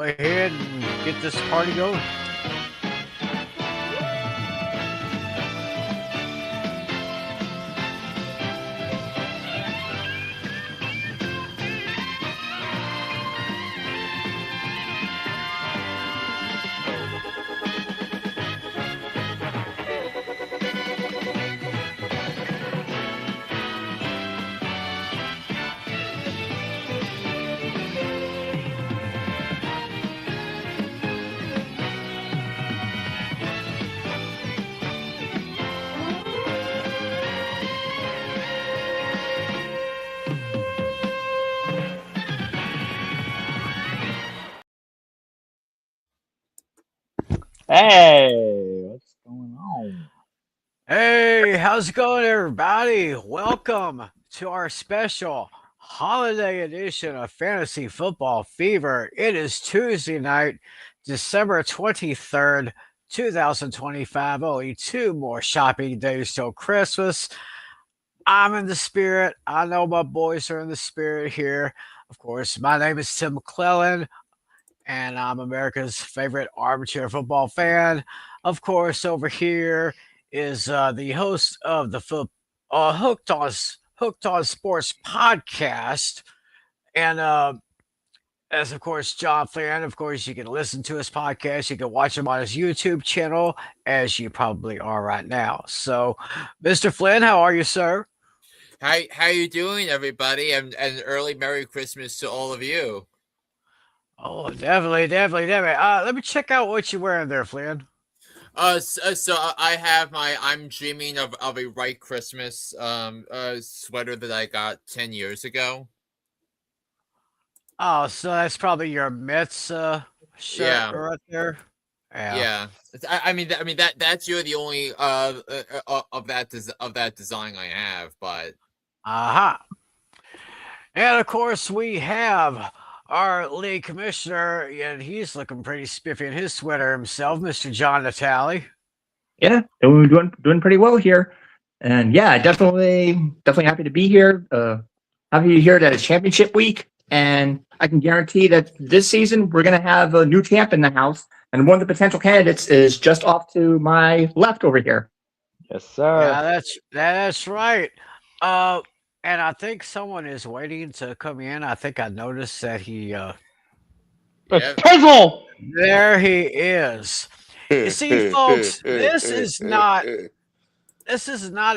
ahead and get this party going. Hey, what's going on? Hey, how's it going, everybody? Welcome to our special holiday edition of Fantasy Football Fever. It is Tuesday night, December 23rd, 2025. Only two more shopping days till Christmas. I'm in the spirit. I know my boys are in the spirit here. Of course, my name is Tim McClelland, and I'm America's favorite armchair football fan. Of course, over here is the host of the Hooked on Sports podcast, and as of course John Flynn. Of course, you can listen to his podcast. You can watch him on his YouTube channel, as you probably are right now. So, Mr. Flynn, how are you, sir? How you doing, everybody? And early Merry Christmas to all of you. Oh, definitely. Let me check out what you're wearing there, Flynn. So I have I'm dreaming of a Right Christmas sweater that I got 10 years ago. Oh, so that's probably your Mets shirt right there. Yeah. I mean that's you're the only of that design I have, but aha. And of course, we have our league commissioner, and he's looking pretty spiffy in his sweater himself, Mr. John Natale. Yeah, doing pretty well here, and yeah, definitely happy to be here. Happy to hear that it's championship week, and I can guarantee that this season we're going to have a new champ in the house, and one of the potential candidates is just off to my left over here. Yes, sir. Yeah, that's right. And I think someone is waiting to come in. I think I noticed that he. It's Pizzle! There he is. You see, folks, this is not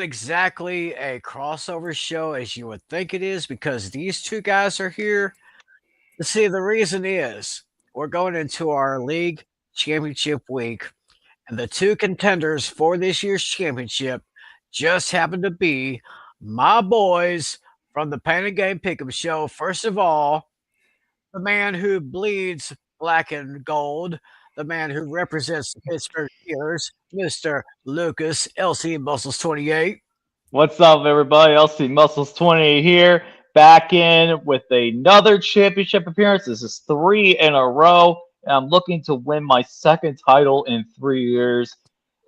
exactly a crossover show as you would think it is, because these two guys are here. You see, the reason is we're going into our league championship week, and the two contenders for this year's championship just happen to be my boys from the Pain and Game Pick'em Show. First of all, the man who bleeds black and gold, the man who represents the Pittsburgh Steelers, Mr. Lucas LC Muscles 28. What's up, everybody? LC Muscles 20 here, back in with another championship appearance. This is 3 in a row, and I'm looking to win my second title in 3 years.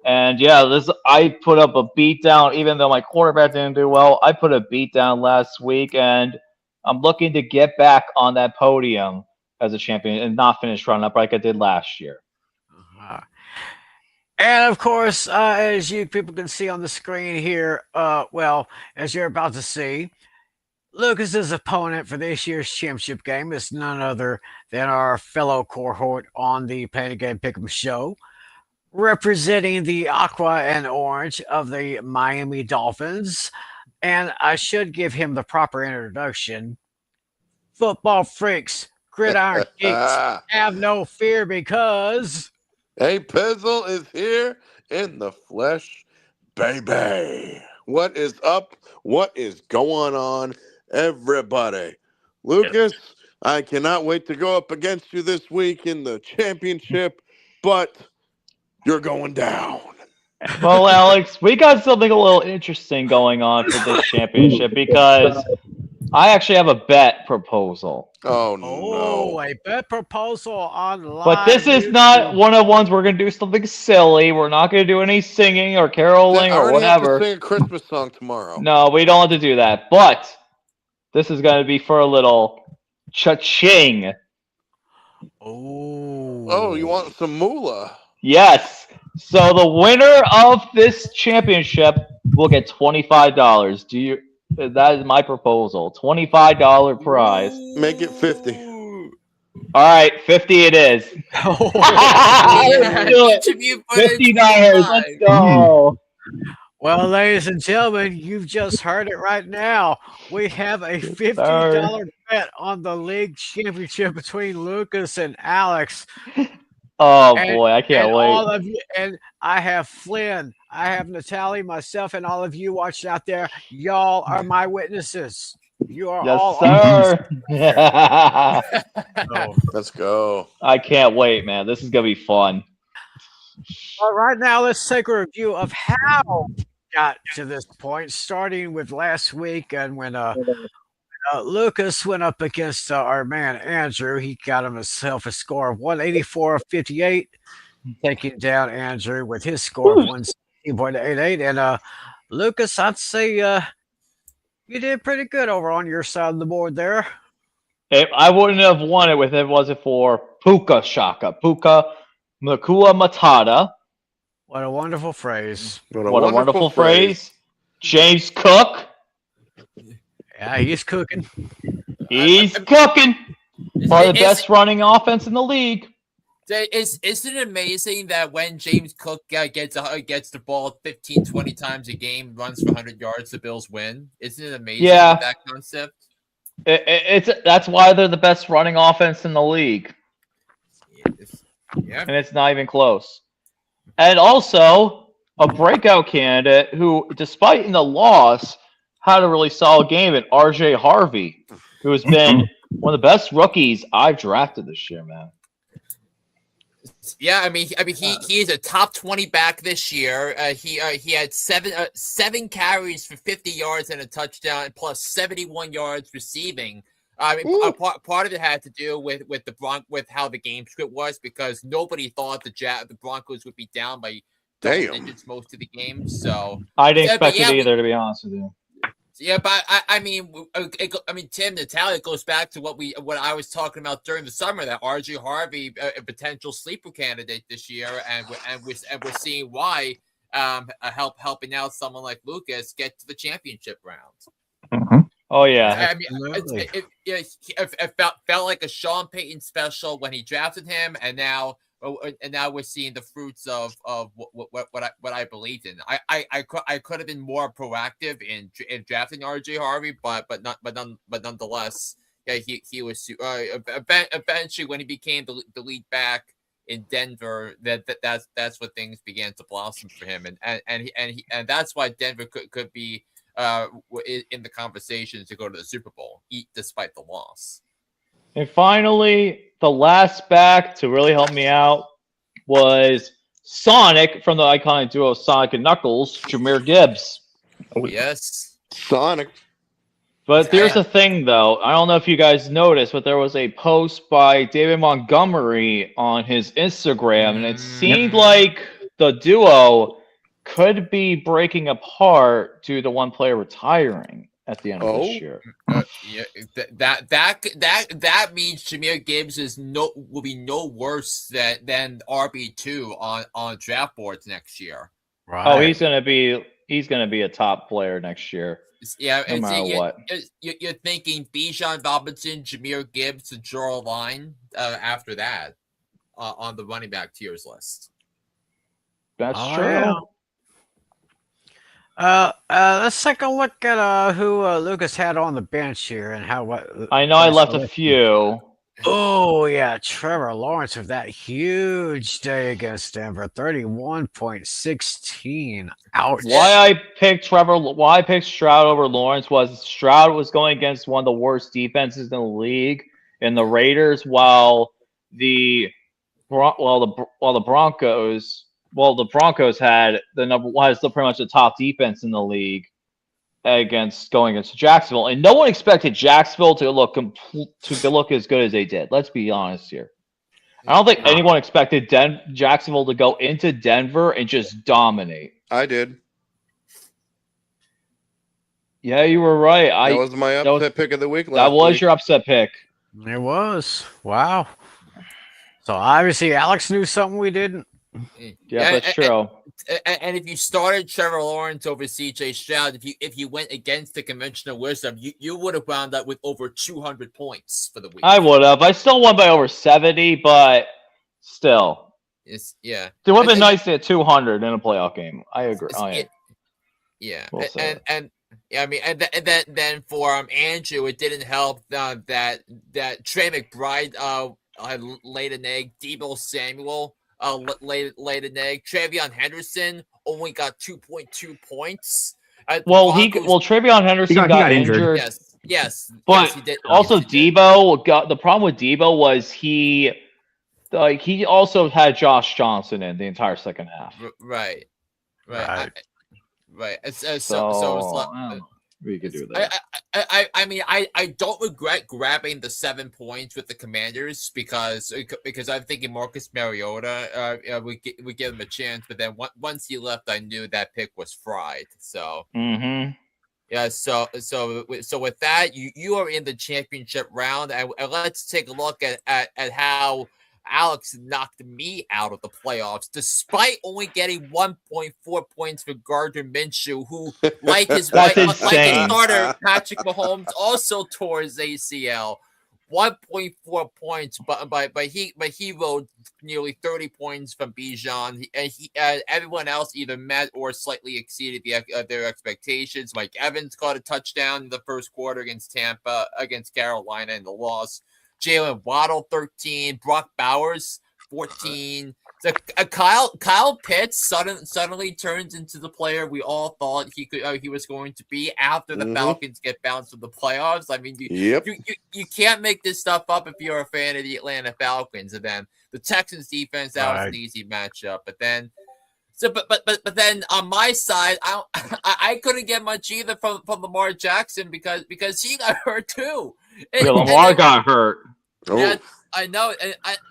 And yeah, I put up a beatdown, even though my quarterback didn't do well. I put a beatdown last week, and I'm looking to get back on that podium as a champion and not finish running up like I did last year. And of course, as you people can see on the screen here, as you're about to see, Lucas's opponent for this year's championship game is none other than our fellow cohort on the Pain and Game Pick'em Show, representing the aqua and orange of the Miami Dolphins. And I should give him the proper introduction. Football freaks, gridiron geeks, have no fear, because Hey, Pizzle is here in the flesh, baby. What is up? What is going on, everybody? Lucas, I cannot wait to go up against you this week in the championship, but you're going down. Well, Alex, we got something a little interesting going on for this championship, because I actually have a bet proposal. Oh, no. A bet proposal on live. But this is not one of the ones we're going to do something silly. We're not going to do any singing or caroling or whatever. Have to sing a Christmas song tomorrow. No, we don't have to do that. But this is going to be for a little cha-ching. Oh, you want some moolah? Yes. So the winner of this championship will get $25. That is my proposal. $25 prize. Make it 50. Ooh. All right, 50 it is. Let's do it. Tribute put in $50. Let's 25. go. Well, ladies and gentlemen, you've just heard it right now. We have a $50 Sir. bet on the league championship between Lucas and Alex. Oh And, boy, I can't and wait. all of you, and I have Flynn, I have Natale, myself, and all of you watching out there. Y'all are my witnesses. You are all Yes, on sir. So, Let's go. I can't wait, man. This is gonna be fun. well, right now, let's take a review of how we got to this point, starting with last week and when Lucas went up against our man Andrew. He got himself a score of 184.58, taking down Andrew with his score of 116.88. And Lucas, I'd say you did pretty good over on your side of the board there. I wouldn't have won it if it wasn't for Puka Nacua Matata. What a wonderful phrase. What a wonderful phrase. James Cook. Yeah, he's cooking. He's cooking. Part of the best running offense in the league. Isn't it amazing that when James Cook gets the ball 15, 20 times a game, runs for 100 yards, the Bills win? Isn't it amazing that concept? That's why they're the best running offense in the league. Yeah. And it's not even close. And also, a breakout candidate who, despite in the loss, had a really solid game at RJ Harvey, who has been one of the best rookies I've drafted this year, man. Yeah, I mean, he is a top 20 back this year. He had seven carries for 50 yards and a touchdown, plus 71 yards receiving. I mean, part of it had to do with how the game script was, because nobody thought the Broncos would be down by double digits most of the game. So I didn't expect it either, to be honest with you. Yeah, but I mean, Tim, Natale, it goes back to what I was talking about during the summer, that RJ Harvey, a potential sleeper candidate this year, and we're seeing why helping out someone like Lucas get to the championship round. Oh yeah, I mean, it felt like a Sean Payton special when he drafted him, and now we're seeing the fruits of what I believed in. I could have been more proactive in drafting RJ Harvey, but nonetheless, yeah, he was eventually when he became the lead back in Denver, that's when things began to blossom for him, and that's why Denver could be in the conversation to go to the Super Bowl, despite the loss. And finally, the last back to really help me out was Sonic from the iconic duo Sonic and Knuckles, Jahmyr Gibbs. Yes. Sonic. But there's a thing, though. I don't know if you guys noticed, but there was a post by David Montgomery on his Instagram, and it seemed like the duo could be breaking apart due to one player retiring at the end of this year. Yeah, that means Jahmyr Gibbs will be no worse than RB2 on draft boards next year. Right. Oh, he's gonna be a top player next year. Yeah, no matter what. You're thinking Bijan Robinson, Jahmyr Gibbs to draw a line after that on the running back tiers list. That's true. Yeah. Let's take a look at who Lucas had on the bench here and how what. I know I left a few. Oh yeah, Trevor Lawrence with that huge day against Denver, 31.16. Ouch. Why I picked Stroud over Lawrence was Stroud was going against one of the worst defenses in the league in the Raiders, while the Broncos had was pretty much the top defense in the league going against Jacksonville, and no one expected Jacksonville to look as good as they did. Let's be honest here. I don't think anyone expected Jacksonville to go into Denver and just dominate. I did. Yeah, you were right. That was my upset pick of the week. That was your upset pick. It was. Wow. So obviously Alex knew something we didn't. Yeah, that's true. And if you started Trevor Lawrence over CJ Stroud, if you went against the conventional wisdom, you would have wound up with over 200 points for the week. I would have. I still won by over 70, but still. Yeah. It would have been nice to hit 200 in a playoff game. I agree. Yeah. We'll and I mean, and then for Andrew, it didn't help that Trey McBride laid an egg. Deebo Samuel laid an egg. Travion Henderson only got 2.2 points. Travion Henderson got injured. Yes. But yes, he did. also yes, he Deebo got the problem with Deebo was he also had Josh Johnson in the entire second half. Right. Right. Right. So it's like, we could do that. I mean, I don't regret grabbing the 7 points with the Commanders because I'm thinking Marcus Mariota we give him a chance, but then once he left, I knew that pick was fried. So yeah, so with that, you are in the championship round, and let's take a look at how Alex knocked me out of the playoffs, despite only getting 1.4 points for Gardner Minshew, who, like his starter Patrick Mahomes, also tore his ACL. 1.4 points, but he rode nearly 30 points from Bijan, and everyone else either met or slightly exceeded their expectations. Mike Evans caught a touchdown in the first quarter against Carolina in the loss. Jalen Waddle 13, Brock Bowers 14. So, Kyle Pitts suddenly turns into the player we all thought he was going to be after the Falcons get bounced from the playoffs. I mean, you can't make this stuff up if you're a fan of the Atlanta Falcons. And then the Texans defense, that was an easy matchup. But then on my side, I couldn't get much either from Lamar Jackson because he got hurt too. Lamar got hurt. Yeah, I know,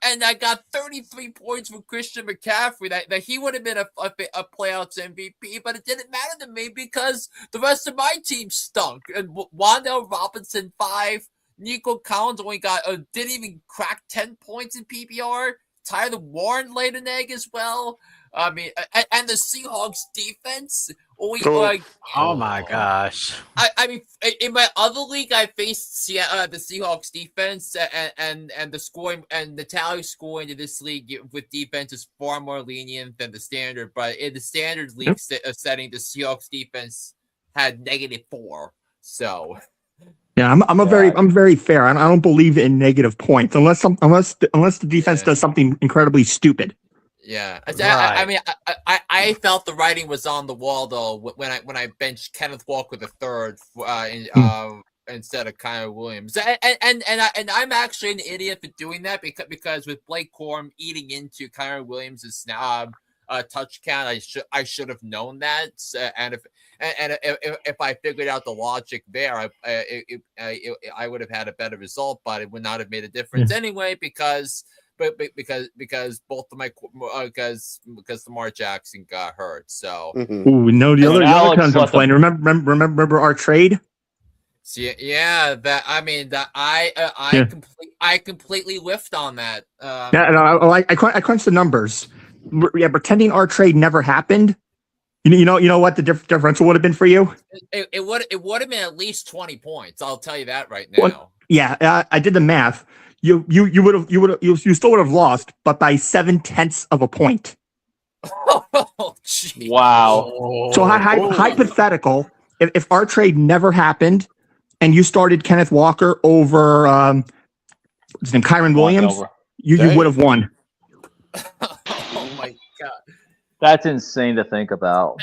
and I got 33 points from Christian McCaffrey. That he would have been a playoffs MVP, but it didn't matter to me because the rest of my team stunk. And Wan'Dale Robinson 5, Nico Collins only didn't even crack 10 points in PPR. Tyler Warren laid an egg as well. I mean, and the Seahawks defense. Oh my gosh! I mean, in my other league, I faced the Seahawks defense, and the scoring and Natale scoring in this league with defense is far more lenient than the standard. But in the standard league setting, the Seahawks defense had -4. So. Yeah, I'm very fair. I don't believe in negative points unless the defense does something incredibly stupid. Yeah, right. I mean, I felt the writing was on the wall though when I benched Kenneth Walker III instead of Kyle Williams, and I'm actually an idiot for doing that because with Blake Corum eating into Kyle Williams' touch count, I should have known that, and if I figured out the logic there, I would have had a better result, but it would not have made a difference anyway because both of my because Lamar Jackson got hurt. So ooh, no, the other complaint. Remember our trade? Yeah, that I mean that I completely whiffed on that. I crunched the numbers. Yeah, pretending our trade never happened. You know what the differential would have been for you? It would have been at least 20 points. I'll tell you that right now. Well, yeah, I did the math. You still would have lost, but by 0.7 of a point. Oh, geez. Wow. So hypothetical, if our trade never happened, and you started Kenneth Walker over what's his name, Kyron Williams, you would have won. Oh my God. That's insane to think about.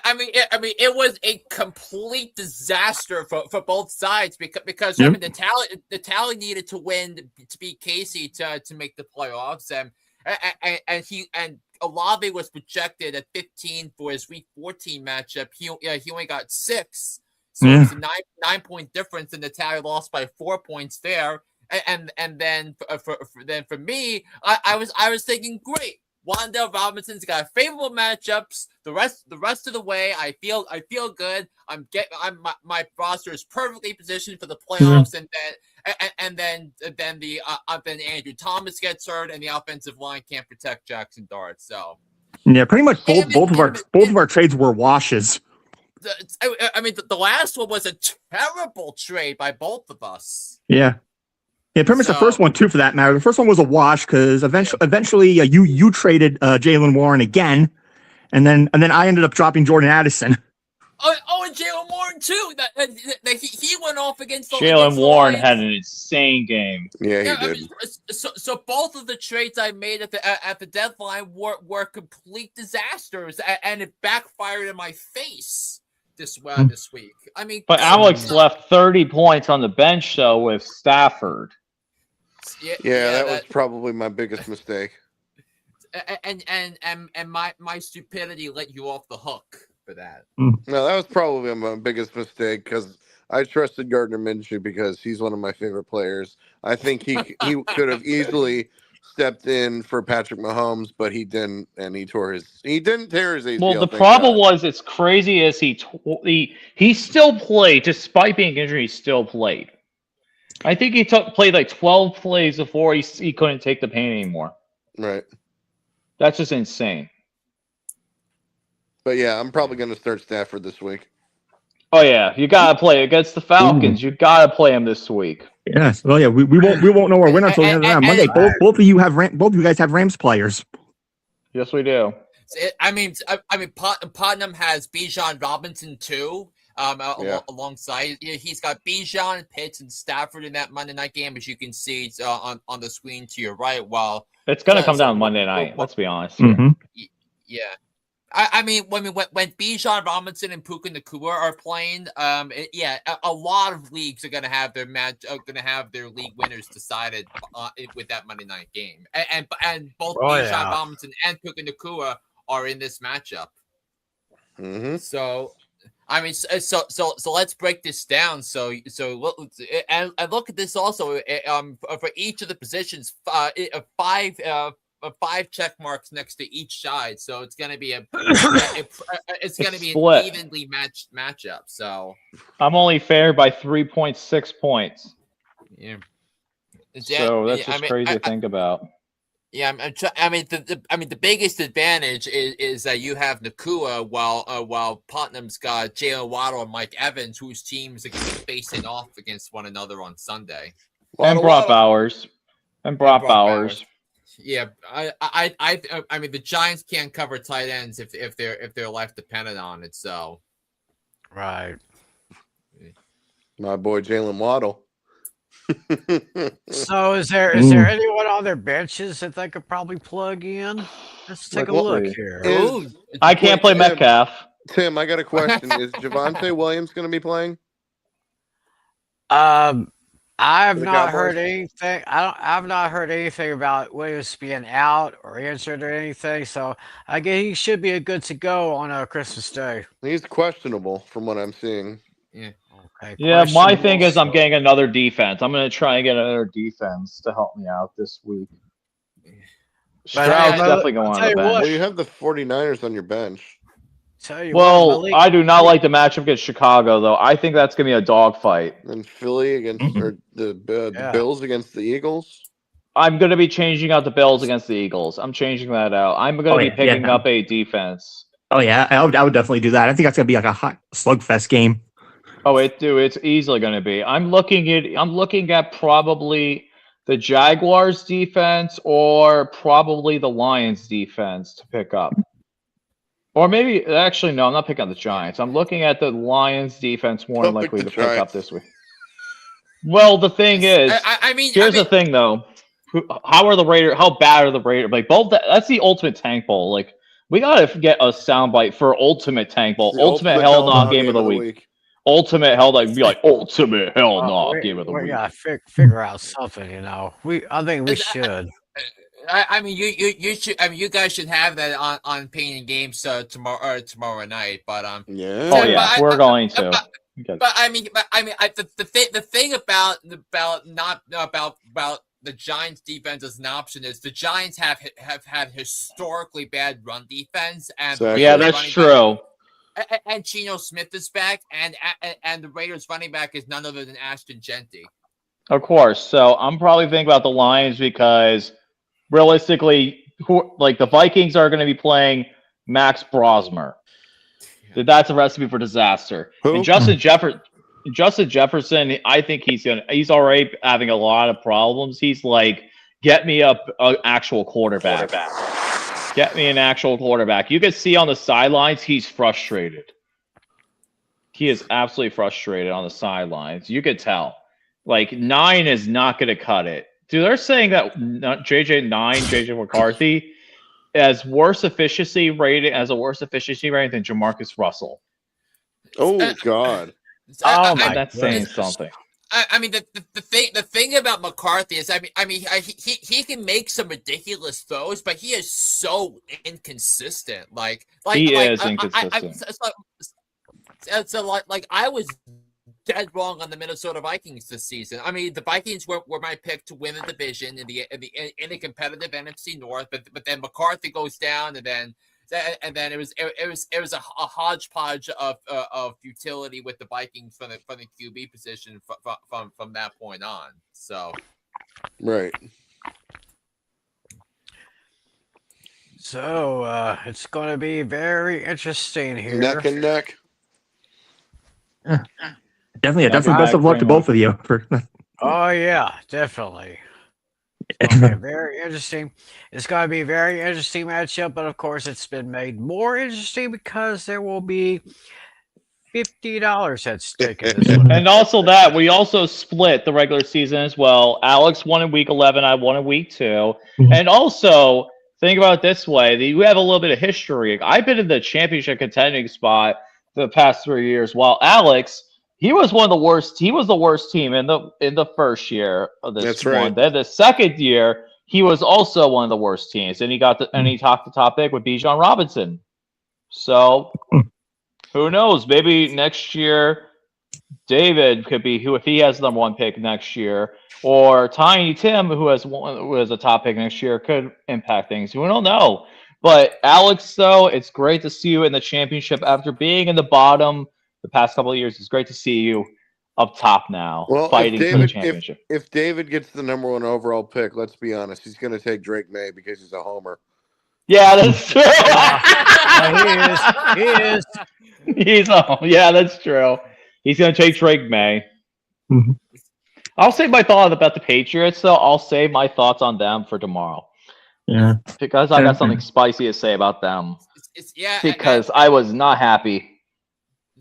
I mean, it was a complete disaster for both sides because I mean, Natale needed to win to beat Casey to make the playoffs, and Olave was projected at 15 for his Week 14 matchup. He only got 6, so it's a 9-point difference, and Natale lost by 4 points there. And then for me, I was thinking, great. Wan'Dale Robinson's got favorable matchups. The rest of the way, I feel good. My roster is perfectly positioned for the playoffs, then Andrew Thomas gets hurt, and the offensive line can't protect Jackson Dart. So Yeah, pretty much both of our trades were washes. The last one was a terrible trade by both of us. Yeah. Yeah, pretty much the first one too, for that matter. The first one was a wash because eventually you traded Jalen Warren again, and then I ended up dropping Jordan Addison. And Jalen Warren too. He went off against Jalen Warren had an insane game. Yeah, he did. So both of the trades I made at the deadline were complete disasters, and it backfired in my face this week. But Alex left 30 points on the bench though with Stafford. Yeah, that was probably my biggest mistake. And my stupidity let you off the hook for that. No, that was probably my biggest mistake because I trusted Gardner Minshew because he's one of my favorite players. I think he could have easily stepped in for Patrick Mahomes, but he didn't, and he didn't tear his ACL. Well, the problem was, as crazy as he still played despite being injured. He still played. I think he played like 12 plays before he couldn't take the pain anymore. Right. That's just insane. But yeah, I'm probably going to start Stafford this week. Oh yeah, you gotta play against the Falcons. You gotta play him this week. Yes. Well, yeah, we won't know our winner until the end of the round. Monday. Both of you guys have Rams players. Yes, we do. Putnam has Bijan Robinson too. Alongside, he's got Bijan, Pitts, and Stafford in that Monday night game, as you can see on the screen to your right. While it's going to come down Monday night. Let's be honest. Mm-hmm. Yeah. When Bijan Robinson and Puka Nacua are playing, a lot of leagues are going to have their league winners decided with that Monday night game, and both Bijan Robinson and Puka Nacua are in this matchup. Mm-hmm. So let's break this down. So look at this also. For each of the positions, five check marks next to each side. So it's going to be an evenly matched matchup. So I'm only favored by 3.6 points. Yeah. So that's just crazy to think about. Yeah, the biggest advantage is that you have Nacua while Putnam's got Jalen Waddle and Mike Evans, whose teams are going to be facing off against one another on Sunday. And Brock Bowers. Yeah, the Giants can't cover tight ends if their life depended on it. So, right. My boy Jalen Waddle. So is there anyone on their benches that they could probably plug in? Let's take a look here. I can't play Metcalf. Tim, I got a question. Is Javonte Williams going to be playing? I have not heard anything. I've not heard anything about Williams being out or injured or anything. So I guess he should be good to go on Christmas Day. He's questionable from what I'm seeing. Yeah. Okay. Yeah, my thing is I'm getting another defense. I'm going to try and get another defense to help me out this week. Stroud's definitely going on the bench. Well, you have the 49ers on your bench. I do not like the matchup against Chicago, though. I think that's going to be a dogfight. And Philly against the Bills against the Eagles. I'm going to be changing out the Bills against the Eagles. I'm changing that out. I'm going to be picking up a defense. Oh yeah, I would definitely do that. I think that's going to be like a hot slugfest game. Oh, it's easily going to be. I'm looking at probably the Jaguars defense or probably the Lions defense to pick up. Or maybe, actually, no, I'm not picking up the Giants. I'm looking at the Lions defense more than likely to pick up this week. Well, the thing is, here's the thing, though. How are the Raiders? How bad are the Raiders? Like, that's the ultimate tank bowl. Like, we got to get a soundbite for ultimate tank bowl. Ultimate hell no game of the week. Ultimate hell, like, be like, ultimate hell no game of the week. We got to figure out something, you know. I think we should. You should. You guys should have that on Pain and Games tomorrow night. But yeah. Oh yeah, we're going to. The thing about the Giants' defense as an option is the Giants have had historically bad run defense, and yeah, that's true. And Geno Smith is back, and the Raiders' running back is none other than Ashton Genty. Of course. So I'm probably thinking about the Lions because realistically, like the Vikings are going to be playing Max Brosmer. That's a recipe for disaster. Who? And Justin Jefferson, I think he's already having a lot of problems. He's like, get me an actual quarterback. Get me an actual quarterback. You can see on the sidelines, he's frustrated. He is absolutely frustrated on the sidelines. You could tell. Like 9 is not going to cut it. Dude, they're saying that JJ McCarthy has worse efficiency rating than Jamarcus Russell. Oh God. Oh my That's saying something. I mean, the thing about McCarthy is, he can make some ridiculous throws, but he is so inconsistent. He is inconsistent. I was dead wrong on the Minnesota Vikings this season. I mean, the Vikings were my pick to win the division in the competitive NFC North, but then McCarthy goes down, and then it was a hodgepodge of futility with the Vikings from the QB position from that point on. So, Right. So it's going to be very interesting here. Neck and neck. Definitely best of luck to both of you. Oh yeah, definitely. It's going to be very interesting. It's going to be a very interesting matchup, but of course, it's been made more interesting because there will be $50 at stake in this one. And also that we also split the regular season as well. Alex won in week 11. I won in week 2. And also think about it this way: you have a little bit of history. I've been in the championship contending spot for the past 3 years, while Alex, he was one of the worst. He was the worst team in the first year of this That's one. right. Then the second year, he was also one of the worst teams, and he topped the top pick with Bijan Robinson. So who knows? Maybe next year, David could be who if he has the number 1 pick next year, or Tiny Tim, who has a top pick next year, could impact things. We don't know. But Alex, though, it's great to see you in the championship after being in the bottom the past couple of years. It's great to see you up top now, fighting for the championship. If David gets the number 1 overall pick, let's be honest, he's going to take Drake May because he's a homer. Yeah, that's true. He is. Yeah, that's true. He's going to take Drake May. Mm-hmm. I'll save my thought about the Patriots, though. I'll save my thoughts on them for tomorrow. Yeah. Because I got something spicy to say about them. Because I was not happy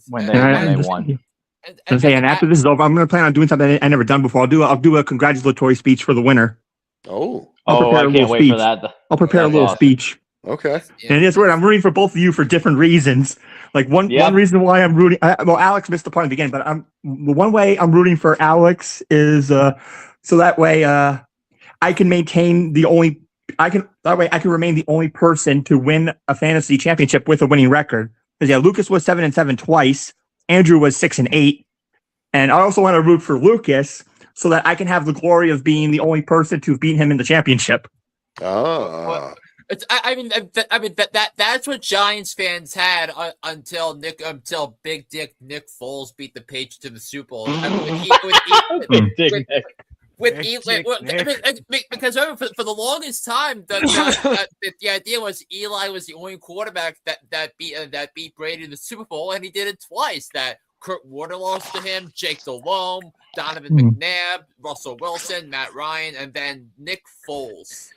when they won. And after this is over, I'm going to plan on doing something I never done before. I'll do a congratulatory speech for the winner. Oh. I can't wait for that. I'll prepare a little speech. Okay. And it's weird. I'm rooting for both of you for different reasons. Like one reason why I'm rooting. Well, Alex missed the part in the beginning, but the one way I'm rooting for Alex is so that way I can maintain the only. I can remain the only person to win a fantasy championship with a winning record. Because Lucas was 7-7 twice. Andrew was 6-8, and I also want to root for Lucas so that I can have the glory of being the only person to beat him in the championship. Oh. That's what Giants fans had until Big Dick Nick Foles beat the Patriots to the Super Bowl. Because for the longest time, the idea was Eli was the only quarterback that beat Brady in the Super Bowl, and he did it twice. That Kurt Warner lost to him, Jake Delhomme, Donovan McNabb, Russell Wilson, Matt Ryan, and then Nick Foles.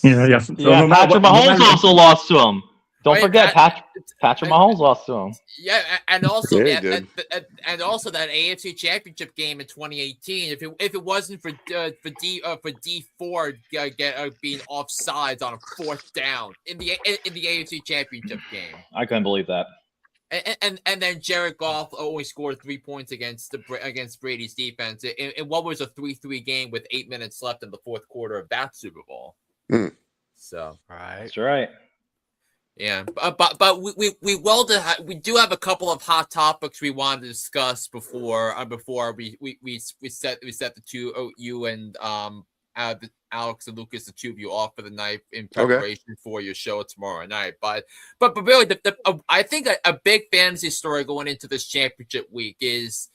Patrick Mahomes also lost to him. Don't forget, Patrick Mahomes lost to him. Yeah, and also that AFC Championship game in 2018. If it wasn't for D Ford being offsides on a 4th down in the AFC Championship game, I couldn't believe that. And then Jared Goff only scored 3 points against Brady's defense in what was a 3-3 game with 8 minutes left in the 4th quarter of that Super Bowl. So that's right. Yeah, but we do have a couple of hot topics we wanted to discuss before we set the two you and Alex and Lucas, the two of you, off for the night in preparation for your show tomorrow night. But really, I think a big fantasy story going into this championship week is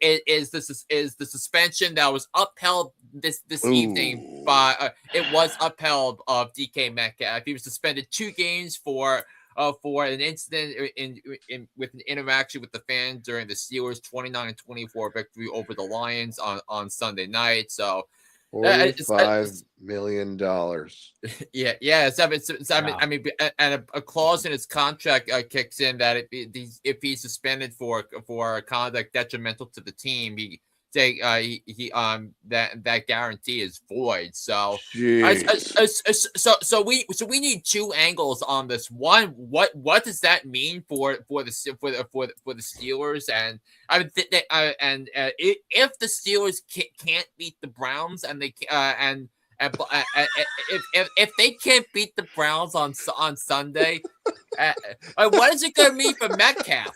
is the suspension that was upheld this evening by it was upheld of DK Metcalf. He was suspended 2 games for an incident with an interaction with the fan during the Steelers' 29-24 victory over the Lions on Sunday night. So $45 million. Yeah. I mean, and a clause in his contract kicks in that if he's suspended for conduct detrimental to the team, that guarantee is void. So so we need 2 angles on this. One, what does that mean for the Steelers? And I would think that if the Steelers can't beat the Browns and they if they can't beat the Browns on Sunday, what is it going to mean for Metcalf?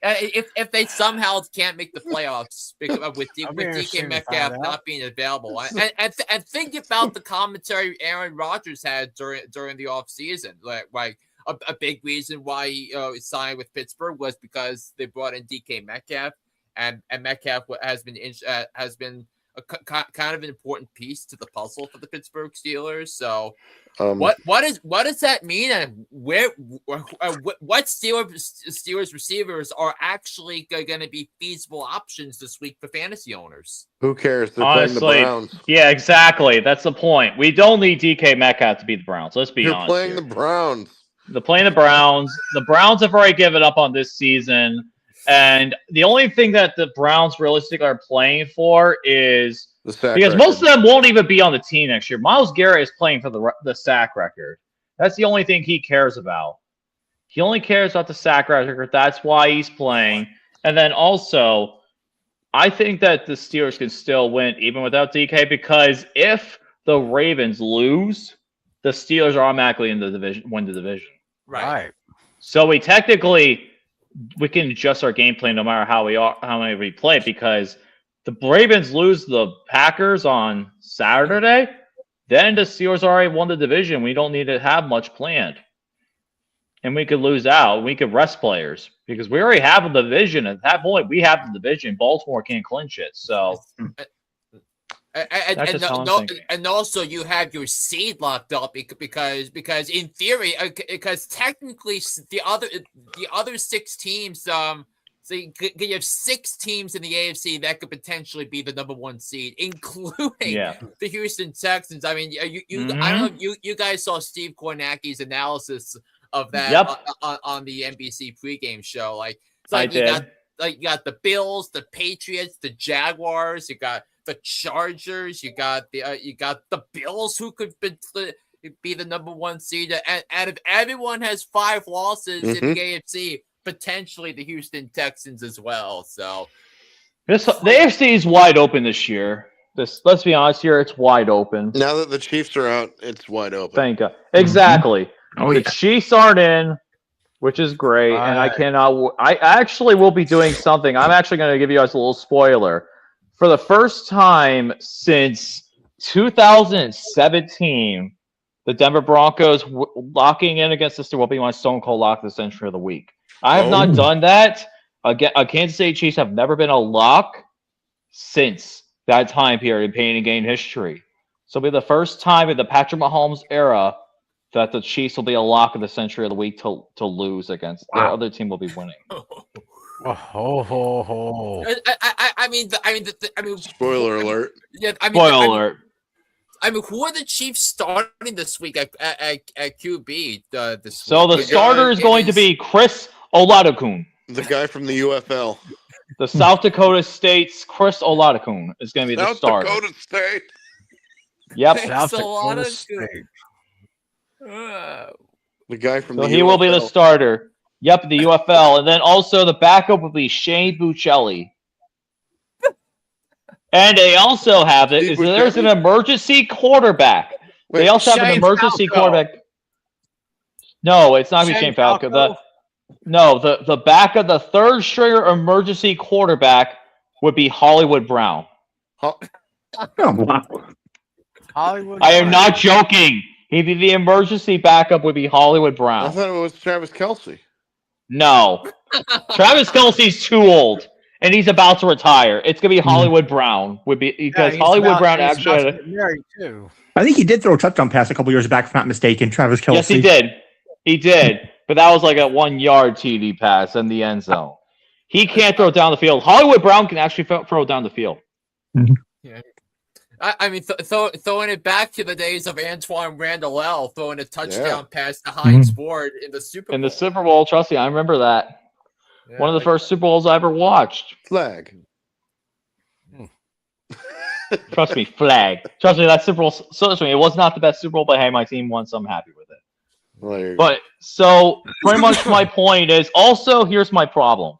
If they somehow can't make the playoffs with DK Metcalf not being available, and think about the commentary Aaron Rodgers had during the offseason. Like a big reason why he signed with Pittsburgh was because they brought in DK Metcalf, and Metcalf has been a kind of an important piece to the puzzle for the Pittsburgh Steelers. So, what does that mean, and what Steelers receivers are actually going to be feasible options this week for fantasy owners? Who cares? They're Honestly, playing the Browns. Yeah, exactly. That's the point. We don't need DK Metcalf to beat the Browns. Let's be honest. You're playing the Browns. They're playing the Browns. The Browns have already given up on this season, and the only thing that the Browns realistically are playing for is because most of them won't even be on the team next year. Myles Garrett is playing for the sack record. That's the only thing he cares about. He only cares about the sack record. That's why he's playing. And then also, I think that the Steelers can still win even without DK, because if the Ravens lose, the Steelers are automatically in the division, win the division. Right. So we can adjust our game plan no matter how many we play, because the Ravens lose the Packers on Saturday, then the Steelers already won the division. We don't need to have much planned. And we could lose out. We could rest players because we already have a division. At that point, we have the division. Baltimore can't clinch it. So, and also you have your seed locked up because in theory, because technically the other 6 teams, so you have 6 teams in the AFC that could potentially be the number 1 seed, including the Houston Texans. I mean, I don't know if you guys saw Steve Kornacki's analysis of that on the NBC pregame show. Like, it's like you got the Bills, the Patriots, the Jaguars, you got the Chargers, you got the Bills, who could be the number 1 seed, and if everyone has 5 losses in the AFC, potentially the Houston Texans as well. So the AFC is wide open this year. Let's be honest here, it's wide open. Now that the Chiefs are out, it's wide open. Thank God. Exactly. Oh, the Chiefs aren't in, which is great, and I actually will be doing something. I'm actually going to give you guys a little spoiler. For the first time since 2017, the Denver Broncos locking in against the Steelers will be my Stone Cold Lock of the Century of the Week. I have not done that. Again, Kansas City Chiefs have never been a lock since that time period in pain and gain history. So it'll be the first time in the Patrick Mahomes era that the Chiefs will be a lock of the Century of the Week to lose against. Their other team will be winning. I mean, spoiler alert. Yeah, Spoiler alert. I mean, who are the Chiefs starting this week at QB? So the starter is going to be Chris Oladokun. The guy from the UFL. The South Dakota State's Chris Oladokun is going to be the starter. South Dakota State. Yep. South Dakota State. The guy from So he will be the starter. Yep, the UFL. And then also the backup will be Shane Buccelli. And they also have there's an emergency quarterback. They also have an emergency quarterback. No, it's not going to be Shane Falco. The back of the third stringer emergency quarterback would be Hollywood Brown. Hollywood. I am not joking. The emergency backup would be Hollywood Brown. I thought it was Travis Kelce. No. Travis Kelce's too old. and he's about to retire. It's gonna be Hollywood Brown because Hollywood Brown actually about had to get married too. I think he did throw a touchdown pass a couple years back, if I'm not mistaken. Travis Kelce. Yes, he did. He did, but that was like a 1 yard TD pass in the end zone. He can't throw down the field. Hollywood Brown can actually throw down the field. Yeah. I mean, throwing it back to the days of Antoine Randall throwing a touchdown pass to Heinz Ward in the Super Bowl. In the Super Bowl, trust me, I remember that. Yeah, one of the first Super Bowls I ever watched. Flag. Trust me, flag. Trust me, that Super Bowl. So it was not the best Super Bowl, but hey, my team won, so I'm happy with it. Well, But so pretty much my point is also here's my problem.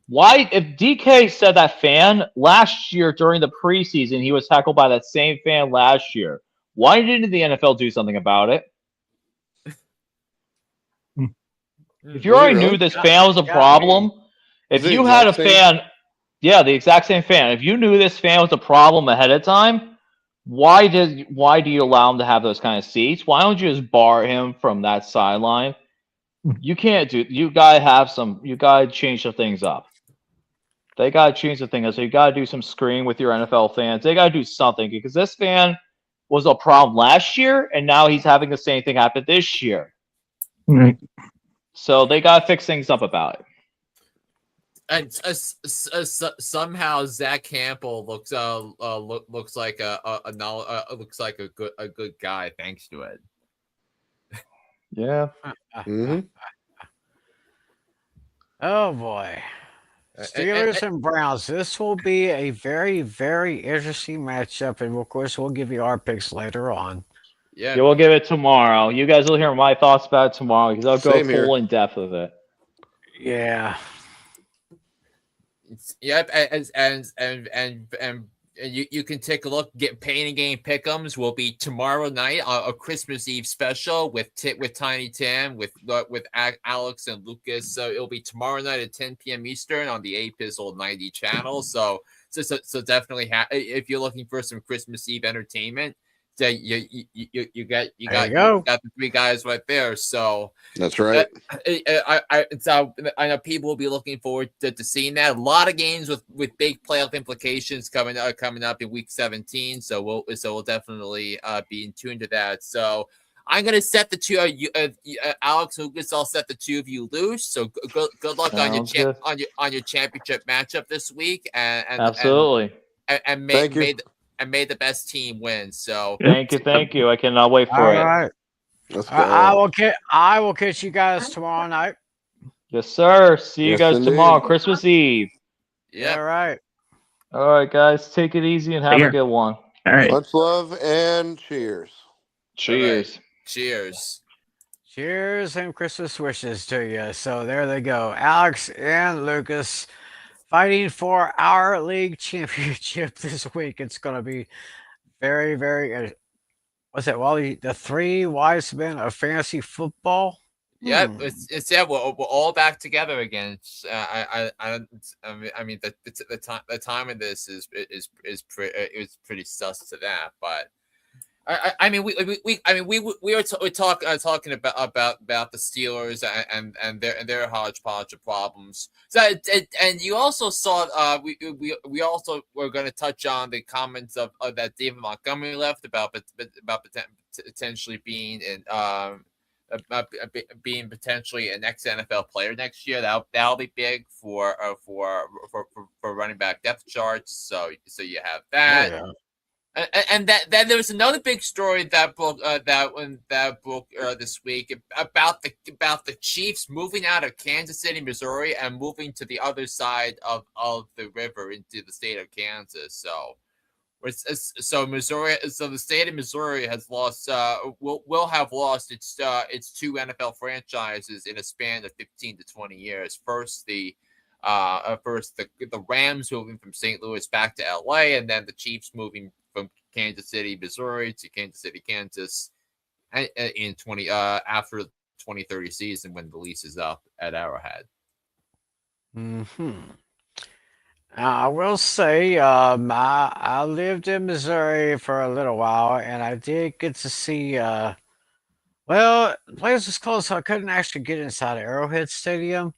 Why, if DK said that fan last year during the preseason, he was tackled by that same fan last year. Why didn't the NFL do something about it? If you already knew this fan was a problem, if you had a fan, yeah, the exact same fan. If you knew this fan was a problem ahead of time, why do you allow him to have those kind of seats? Why don't you just bar him from that sideline? You can't do. You gotta change the things up. They gotta change the thing up. So you gotta do some screening with your NFL fans. They gotta do something because this fan was a problem last year, and now he's having the same thing happen this year. Right. So they gotta fix things up about it. And somehow Zach Campbell looks like a good guy thanks to it. Yeah. Oh boy. Steelers and Browns. This will be a very, very interesting matchup, and of course, we'll give you our picks later on. Yeah, we'll give it tomorrow. You guys will hear my thoughts about it tomorrow because I'll go full in depth with it. Yeah. Yep, and you can take a look. Pain and Game Pick'ems will be tomorrow night, a Christmas Eve special with Tiny Tim, with Alex and Lucas. So it'll be tomorrow night at 10 p.m. Eastern on the Apizzle 90 channel. So definitely, if you're looking for some Christmas Eve entertainment, you got the three guys right there. So that's right. I know people will be looking forward to seeing that. A lot of games with big playoff implications coming up in Week 17. So we'll definitely be in tune to that. So I'm gonna set the two. Alex, Lucas, I'll set the two of you loose. So good luck on your championship matchup this week. And absolutely. And may the best team win. So thank you. I cannot wait for it. All right. I will catch you guys tomorrow night. Yes, sir. See you guys tomorrow, Christmas Eve. Yeah. All right. All right, guys. Take it easy and have a good one. All right. Much love and cheers. Cheers. Right. Cheers. Cheers and Christmas wishes to you. So there they go. Alex and Lucas fighting for our league championship this week. It's going to be very, very. What's that, Wally? The three wise men of fantasy football. Yeah, it's we're all back together again. I mean the time of this is pretty sus to that, but. I mean, we were talking about the Steelers and their hodgepodge of problems. So and you also saw we also were going to touch on the comments of that David Montgomery left about potentially being being potentially an ex-NFL player next year. That'll be big for running back depth charts. So you have that. Oh, yeah. And then there was another big story that broke this week about the Chiefs moving out of Kansas City, Missouri, and moving to the other side of the river into the state of Kansas. So Missouri, so the state of Missouri has lost will have lost its two NFL franchises in a span of 15 to 20 years. First the Rams moving from St. Louis back to LA, and then the Chiefs moving from Kansas City, Missouri to Kansas City, Kansas in after the 2030 season when the lease is up at Arrowhead. I will say I lived in Missouri for a little while, and I did get to see well, the place was closed, so I couldn't actually get inside Arrowhead Stadium.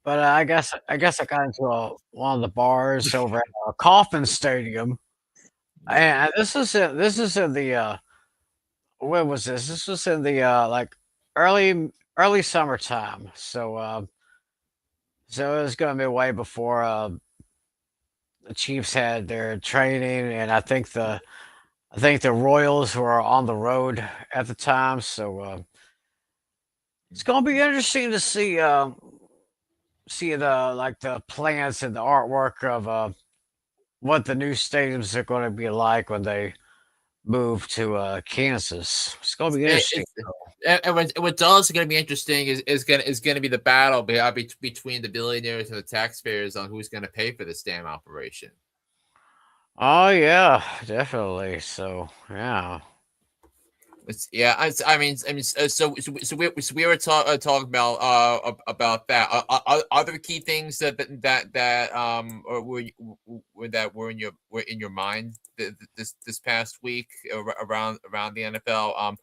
But I guess I got into one of the bars over at Coffin Stadium, and this is in the when was this? This was in the like early summertime. So it was going to be way before the Chiefs had their training, and I think the Royals were on the road at the time. So it's going to be interesting to see the like the plans and the artwork of what the new stadiums are going to be like when they move to Kansas. It's going to be interesting. What's also going to be interesting is going to be the battle between the billionaires and the taxpayers on who's going to pay for this damn operation. Oh yeah, definitely. So yeah. We were talking about that. Other key things or that were in your mind this past week around the NFL.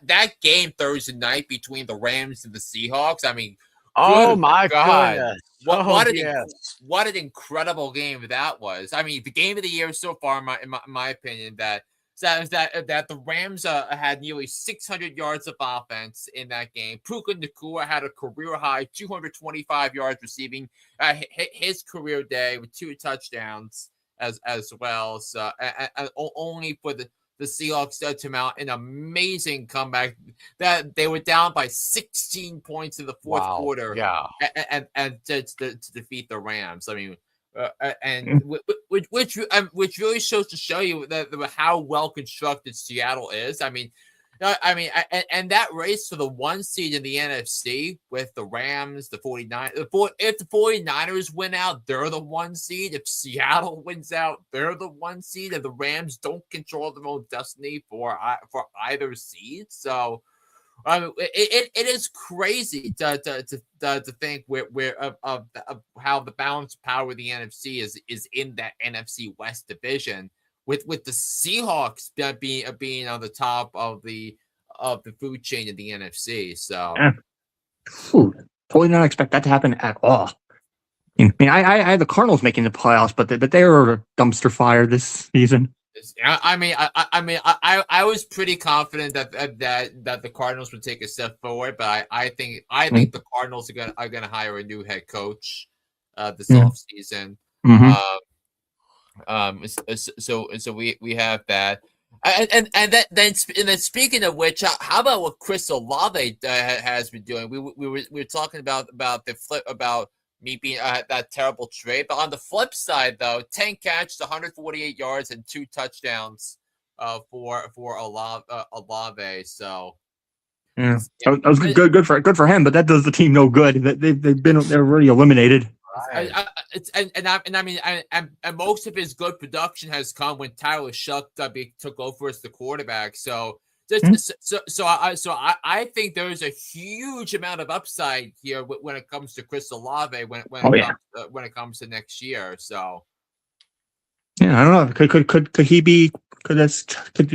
That game Thursday night between the Rams and the Seahawks. I mean, Oh good my God. goodness. What Yes. what an incredible game that was. I mean, the game of the year so far, in my opinion, that the Rams had nearly 600 yards of offense in that game. Puka Nacua had a career high 225 yards receiving, his career day with 2 touchdowns as well. So only for the Seahawks to mount an amazing comeback that they were down by 16 points in the fourth Wow. quarter, Yeah. and to defeat the Rams. I mean. Which really shows to show you that how well constructed Seattle is. I mean, and that race for the 1 seed in the NFC with the Rams, the 49ers. If the 49ers win out, they're the 1 seed. If Seattle wins out, they're the 1 seed, and the Rams don't control their own destiny for either seed. So. It is crazy to think where of how the balanced power of the NFC is in that NFC West division with the Seahawks being on the top of the food chain in the NFC. So, Totally not expect that to happen at all. I mean, I had the Cardinals making the playoffs, but they were a dumpster fire this season. I was pretty confident that the Cardinals would take a step forward, but I think the Cardinals are gonna hire a new head coach this offseason. So we have that, and then speaking of which, how about what Chris Olave has been doing? We were talking about the flip about me being that terrible trade. But on the flip side, though, 10 catches, 148 yards, and 2 touchdowns for Olave. So yeah, that was good for him. But that does the team no good. They're already eliminated. Right. And most of his good production has come when Tyler Shuck took over as the quarterback. So. So I think there is a huge amount of upside here when it comes to Chris Olave when it comes to next year. So yeah, I don't know. Could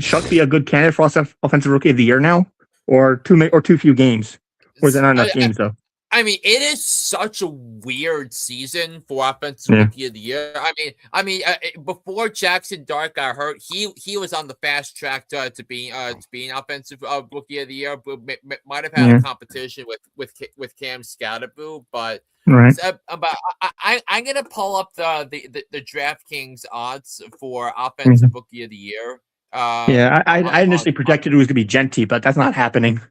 Shuck be a good candidate for offensive rookie of the year now, or too few games, or is it not enough games though? I mean, it is such a weird season for offensive rookie of the year. I mean, before Jackson Dart got hurt, he was on the fast track to being offensive rookie of the year. But might have had a competition with Cam Scatterboo, but right. I'm gonna pull up the DraftKings odds for offensive rookie of the year. I initially projected it was gonna be Genty, but that's not happening.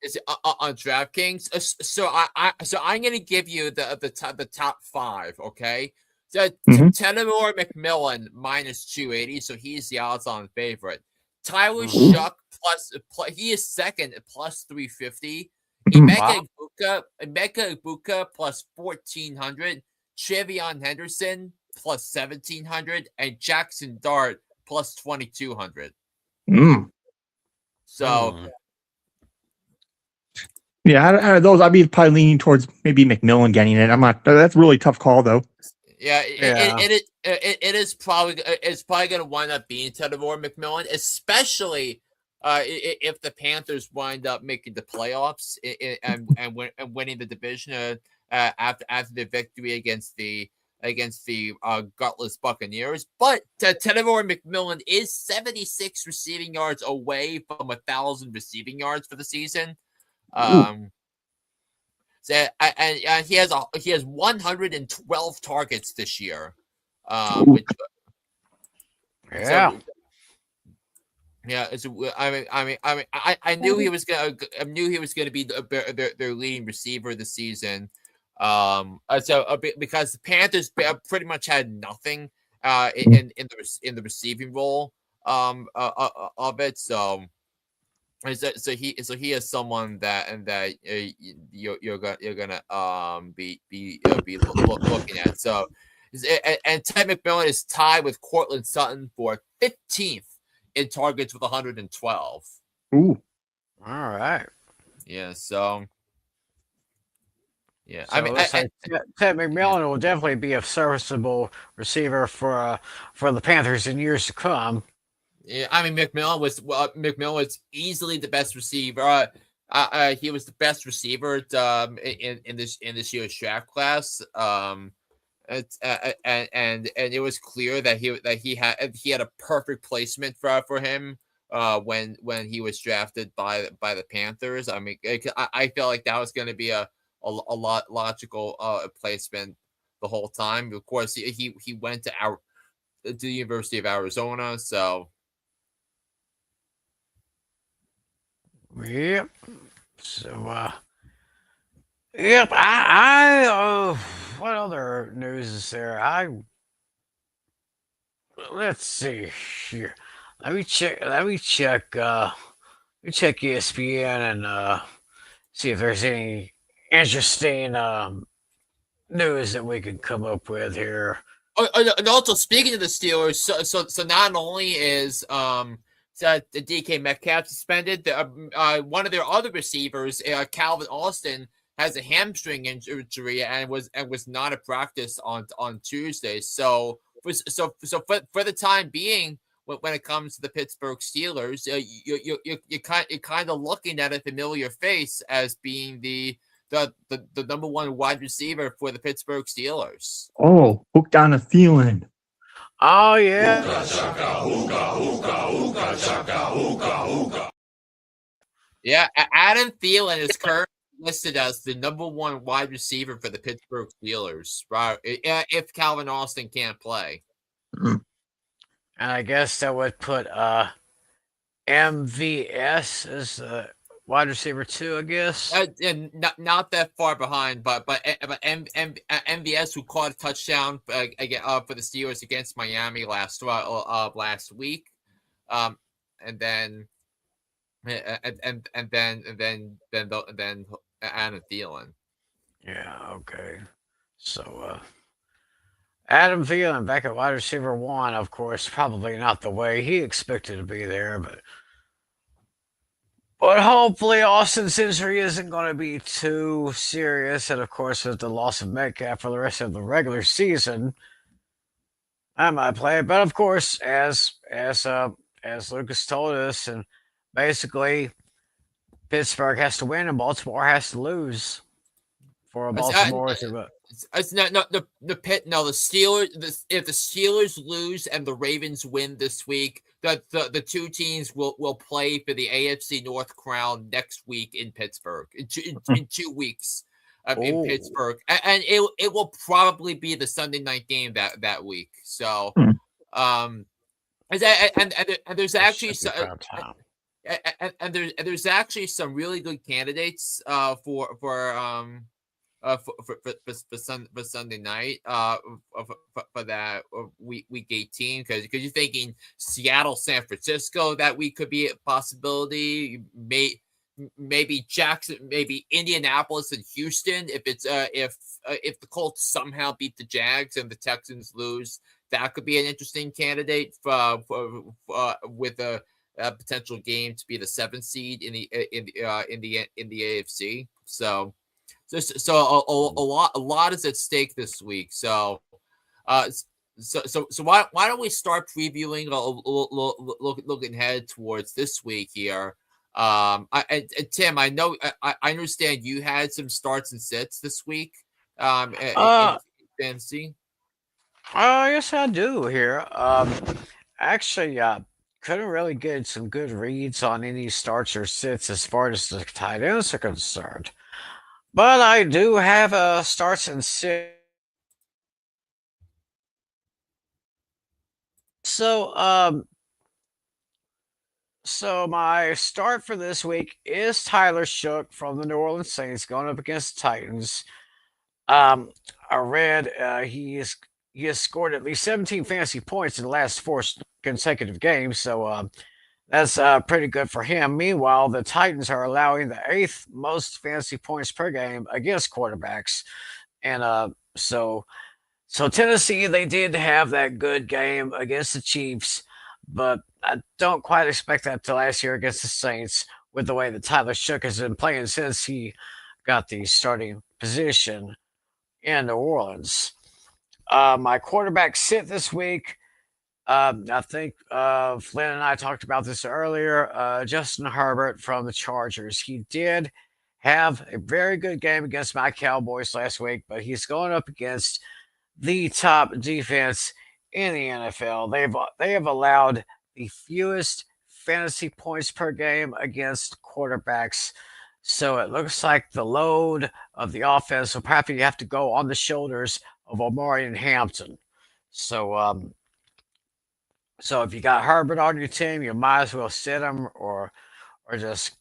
Is on DraftKings? So I'm gonna give you the top 5. Okay, so Tenor McMillan minus 280, so he's the odds-on favorite. Tyler Shuck he is second at plus 350. Emeka Ibuka plus 1400. Trevion Henderson plus 1700, and Jackson Dart plus 2200. So. Yeah, out of those, I'd be probably leaning towards maybe McMillan getting it. I'm not. That's a really tough call, though. Yeah, it is probably going to wind up being Tedor McMillan, especially if the Panthers wind up making the playoffs and winning the division. after the victory against the gutless Buccaneers. But Trevor McClelland is 76 receiving yards away from 1,000 receiving yards for the season. So and he has 112 targets this year. Which Yeah. so, yeah, I knew he was gonna be their leading receiver this season. Because the Panthers pretty much had nothing in the receiving role of it. So he is someone that you're gonna be looking at. So and Tim McClelland is tied with Cortland Sutton for 15th in targets with 112. Ooh. All right. Yeah. So. Yeah, So Ted McClelland will definitely be a serviceable receiver for the Panthers in years to come. Yeah, McClelland was easily the best receiver. He was the best receiver in this year's draft class. And it was clear that he had a perfect placement for him when he was drafted by the Panthers. I felt like that was going to be a lot logical placement the whole time. Of course, he went to the University of Arizona, so. Yep. So, yep. What other news is there? Let's see here. Let me check. ESPN and see if there's any interesting news that we could come up with here. And also, speaking of the Steelers, so not only is the DK Metcalf suspended, one of their other receivers, Calvin Austin, has a hamstring injury and was not at practice on Tuesday. So for the time being, when it comes to the Pittsburgh Steelers, you're kind of looking at a familiar face as being the number one wide receiver for the Pittsburgh Steelers. Oh, hooked on a feeling. Oh yeah. Yeah, Adam Thielen is currently listed as the number one wide receiver for the Pittsburgh Steelers, right? If Calvin Austin can't play. And I guess that would put MVS as the wide receiver 2, I guess. And not that far behind, but MVS, who caught a touchdown for the Steelers against Miami last week, and then Adam Thielen. Yeah. Okay. So Adam Thielen back at wide receiver 1, of course, probably not the way he expected to be there, but hopefully Austin's injury isn't going to be too serious, and of course with the loss of Metcalf for the rest of the regular season, I might play it. But of course, as Lucas told us, and basically Pittsburgh has to win and Baltimore has to lose for Baltimore to. It's not the Steelers. If the Steelers lose and the Ravens win this week, the two teams will play for the AFC North crown next week in Pittsburgh in 2 weeks in Pittsburgh, and it will probably be the Sunday night game that week. So, and there's actually there's actually some really good candidates for Sunday night for that week 18, because you're thinking Seattle, San Francisco, that week could be a possibility. Maybe Jackson, maybe Indianapolis and Houston. If it's if the Colts somehow beat the Jags and the Texans lose, that could be an interesting candidate with a potential game to be the 7th seed in the AFC. So a lot is at stake this week. So why don't we start previewing, looking ahead towards this week here? Tim, I know I understand you had some starts and sits this week. in fantasy? Yes, I do here. Actually, couldn't really get some good reads on any starts or sits as far as the tight ends are concerned. But I do have starts and sits. So, so my start for this week is Tyler Shook from the New Orleans Saints going up against the Titans. I read he has scored at least 17 fantasy points in the last four consecutive games, so that's pretty good for him. Meanwhile, the Titans are allowing the eighth most fantasy points per game against quarterbacks, and so Tennessee, they did have that good game against the Chiefs, but I don't quite expect that to last year against the Saints with the way that Tyler Shook has been playing since he got the starting position in New Orleans. My quarterback sit this week. I think Flynn and I talked about this earlier. Justin Herbert from the Chargers. He did have a very good game against my Cowboys last week, but he's going up against the top defense in the NFL. They have allowed the fewest fantasy points per game against quarterbacks. So it looks like the load of the offense will probably have to go on the shoulders of Omari and Hampton. So so if you got Herbert on your team, you might as well sit him or just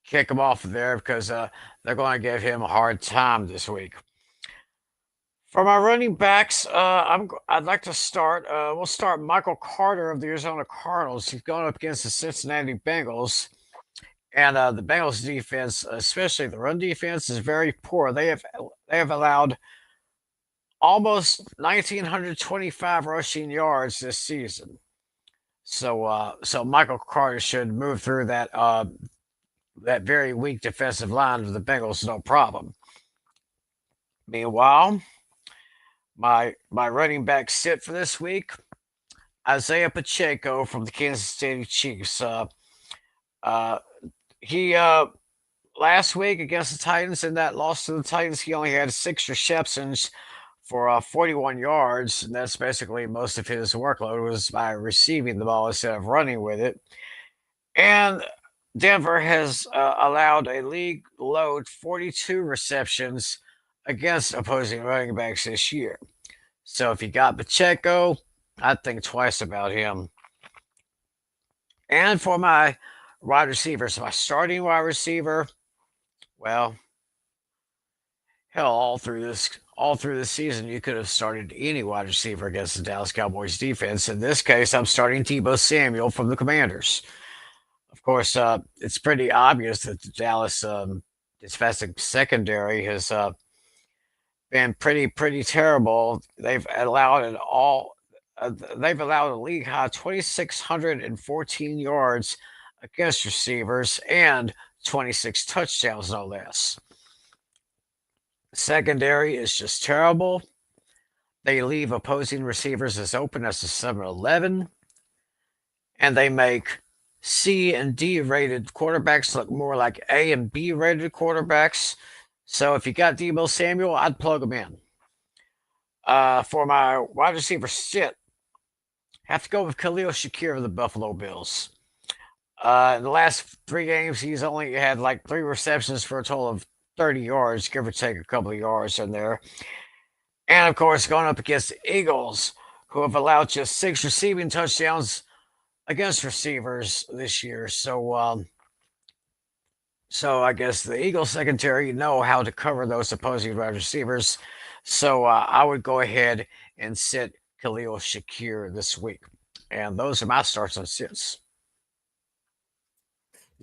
kick him off of there because they're going to give him a hard time this week. For my running backs, I'd like to start. We'll start Michael Carter of the Arizona Cardinals. He's going up against the Cincinnati Bengals, and the Bengals defense, especially the run defense, is very poor. They have allowed almost 1,925 rushing yards this season. So Michael Carter should move through that very weak defensive line of the Bengals no problem. Meanwhile, my running back sit for this week, Isaiah Pacheco from the Kansas City Chiefs. He last week against the Titans in that loss to the Titans, he only had 6 receptions for 41 yards, and that's basically most of his workload was by receiving the ball instead of running with it. And Denver has allowed a league load 42 receptions against opposing running backs this year. So if you got Pacheco, I'd think twice about him. And for my wide receivers, my starting wide receiver, well, hell, all through this season, you could have started any wide receiver against the Dallas Cowboys defense. In this case, I'm starting Deebo Samuel from the Commanders. Of course, it's pretty obvious that the Dallas defensive secondary has been pretty terrible. They've allowed a league high 2,614 yards against receivers and 26 touchdowns, no less. Secondary is just terrible. They leave opposing receivers as open as a 7-Eleven, and they make C and D rated quarterbacks look more like A and B rated quarterbacks. So if you got Deebo Samuel, I'd plug him in. For my wide receiver sit, have to go with Khalil Shakir of the Buffalo Bills. In the last 3 games, he's only had like 3 receptions for a total of 30 yards, give or take a couple of yards in there. And of course, going up against the Eagles, who have allowed just 6 receiving touchdowns against receivers this year. So I guess the Eagles secondary know how to cover those opposing wide receivers. So I would go ahead and sit Khalil Shakir this week. And those are my starts and sits.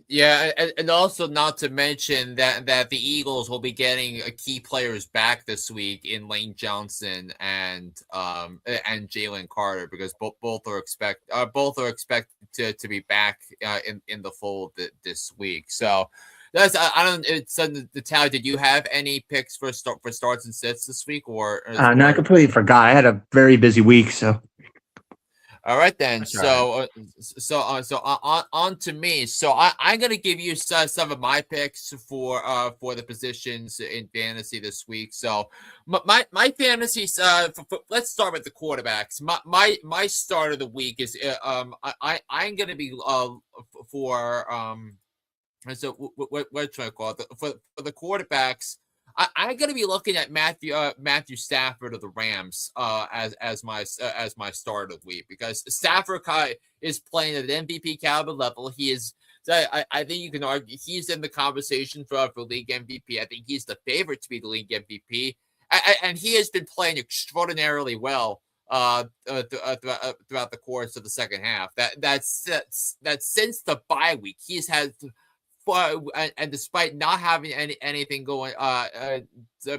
Yeah, and also not to mention that the Eagles will be getting key players back this week in Lane Johnson and Jalen Carter because both are expected to be back in the fold this week. So that's I don't. It's Natale. Did you have any picks for starts and sits this week or? No, I completely forgot. I had a very busy week, so. All right then. That's right. On to me. So I'm gonna give you some of my picks for the positions in fantasy this week. So my fantasies. Let's start with the quarterbacks. My start of the week is I'm gonna be for so what should I call it? For the quarterbacks, I'm going to be looking at Matthew Stafford of the Rams as my start of the week, because Stafford is playing at an MVP caliber level. He is. I think you can argue he's in the conversation for league MVP. I think he's the favorite to be the league MVP, and he has been playing extraordinarily well throughout the course of the second half. That's since the bye week, he's had. And despite not having anything going,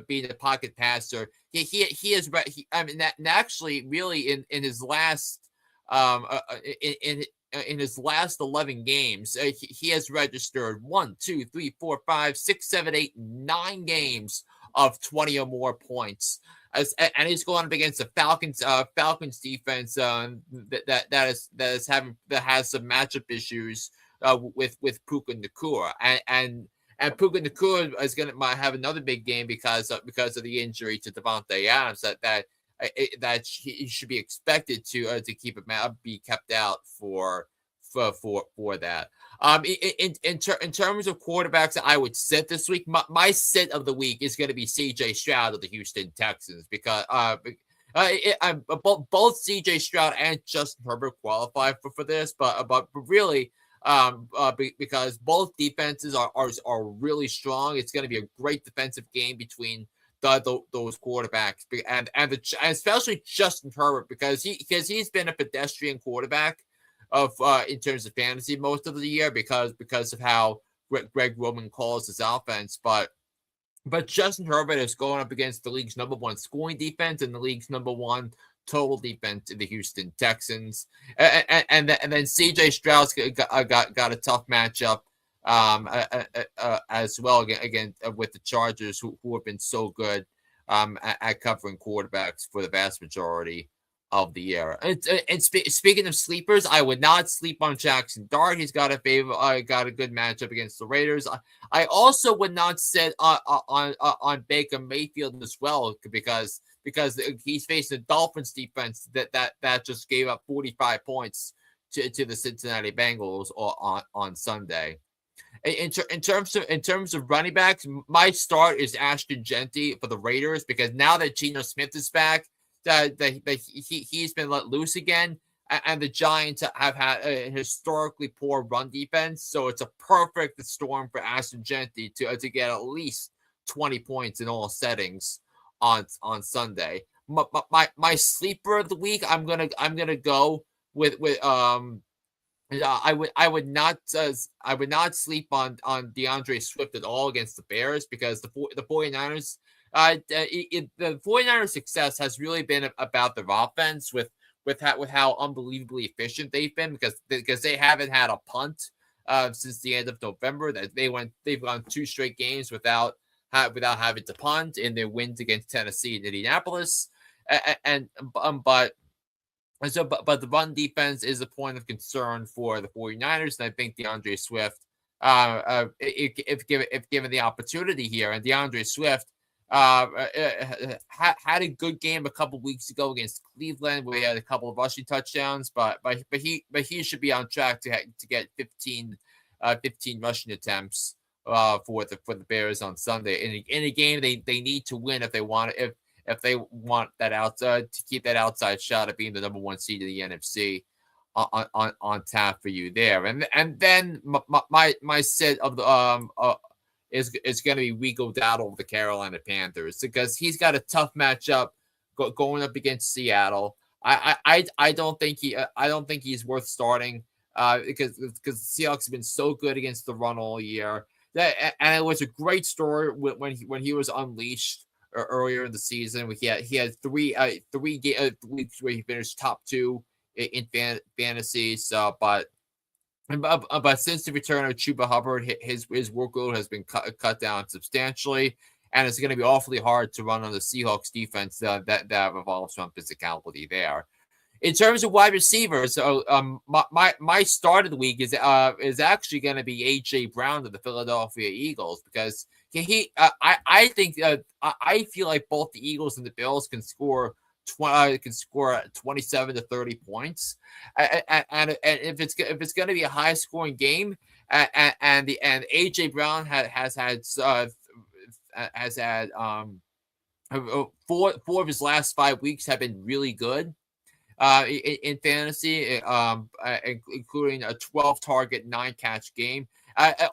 being a pocket passer, he has. I mean, actually, really, in his last, in his last 11 games, he has registered 1, 2, 3, 4, 5, 6, 7, 8, 9 games of 20 or more points. And he's going up against the Falcons defense that has some matchup issues with Puka Nacua, and Puka Nacua is might have another big game because of the injury to Devontae Adams that he should be expected to keep him out, be kept out for that. In terms of quarterbacks that I would sit this week, my sit of the week is going to be C.J. Stroud of the Houston Texans, because both C.J. Stroud and Justin Herbert qualify for this, but really. Because both defenses are really strong. It's going to be a great defensive game between those quarterbacks, and especially Justin Herbert, because he's been a pedestrian quarterback of in terms of fantasy most of the year because of how Greg Roman calls his offense, but Justin Herbert is going up against the league's #1 scoring defense and the league's #1 total defense in the Houston Texans, and then C.J. Stroud's got a tough matchup as well again with the Chargers, who have been so good at covering quarterbacks for the vast majority of the year. And speaking of sleepers, I would not sleep on Jackson Dart. He's got a good matchup against the Raiders. I also would not sit on Baker Mayfield as well, because he's facing the Dolphins defense that just gave up 45 points to the Cincinnati Bengals on Sunday. In terms of running backs, my start is Ashton Genty for the Raiders, because now that Geno Smith is back, he's been let loose again, and the Giants have had a historically poor run defense, so it's a perfect storm for Ashton Genty to get at least 20 points in all settings on Sunday. My sleeper of the week, I'm gonna go with I would not sleep on DeAndre Swift at all against the Bears, because the 49ers the 49ers success has really been about their offense with how unbelievably efficient they've been, because they haven't had a punt since the end of November. That they've gone 2 straight games without having to punt in their wins against Tennessee and Indianapolis, but the run defense is a point of concern for the 49ers, and I think DeAndre Swift, if given the opportunity here, and DeAndre Swift had a good game a couple weeks ago against Cleveland, where he had a couple of rushing touchdowns, but he should be on track to get 15 rushing attempts for the Bears on Sunday in a game they need to win if they want that outside to keep that outside shot at being the #1 seed of the NFC on tap for you there. And then my sit of the is going to be Rico Dowdle of the Carolina Panthers, because he's got a tough matchup going up against Seattle. I don't think he's worth starting because the Seahawks have been so good against the run all year. And it was a great story when he was unleashed earlier in the season. He had three weeks where he finished top 2 in fantasy. So, but since the return of Chuba Hubbard, his workload has been cut down substantially, and it's going to be awfully hard to run on the Seahawks defense that revolves from physicality there. In terms of wide receivers, my start of the week is actually going to be AJ Brown of the Philadelphia Eagles because I think I feel like both the Eagles and the Bills can score 27 to 30 points, and if it's going to be a high scoring game, and AJ Brown has had four of his last 5 weeks have been really good. In fantasy, including a 12 target, 9 catch game.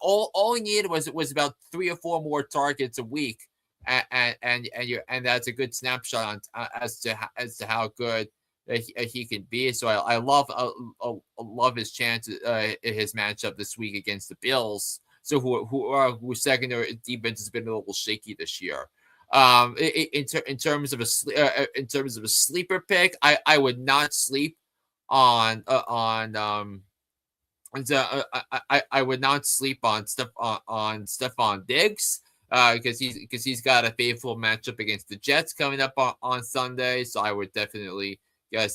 All he needed was about 3 or 4 more targets a week, and that's a good snapshot as to how good he can be. So I love his chances, his matchup this week against the Bills. So who secondary defense has been a little shaky this year. In terms of a sleeper pick, I would not sleep on I would not sleep on Stephon Diggs because he's got a faithful matchup against the Jets coming up on Sunday, so I would definitely not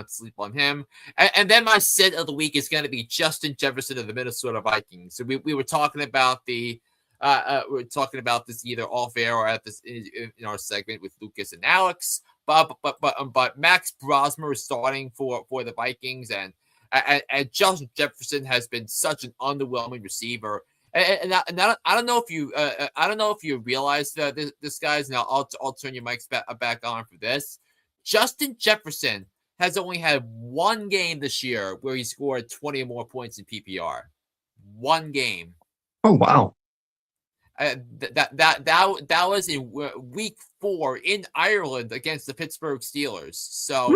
sleep on him. And then my sit of the week is going to be Justin Jefferson of the Minnesota Vikings. So we were talking about we're talking about this either off air or at this in our segment with Lucas and Alex. But Max Brosmer is starting for the Vikings, and Justin Jefferson has been such an underwhelming receiver. And I don't know if you realize this guys. Now I'll turn your mics back on for this. Justin Jefferson has only had one game this year where he scored 20 or more points in PPR. One game. Oh wow. That was in week 4 in Ireland against the Pittsburgh Steelers. So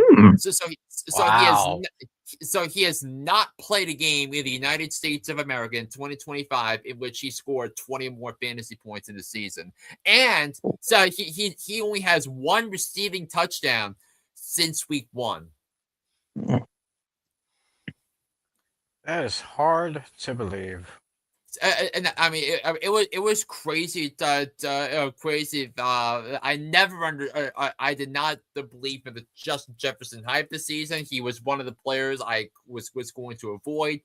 he has not played a game in the United States of America in 2025 in which he scored 20 more fantasy points in the season. And so he only has one receiving touchdown since week 1. That is hard to believe. And I mean, it was crazy. Crazy. I did not believe in the Justin Jefferson hype this season. He was one of the players I was going to avoid.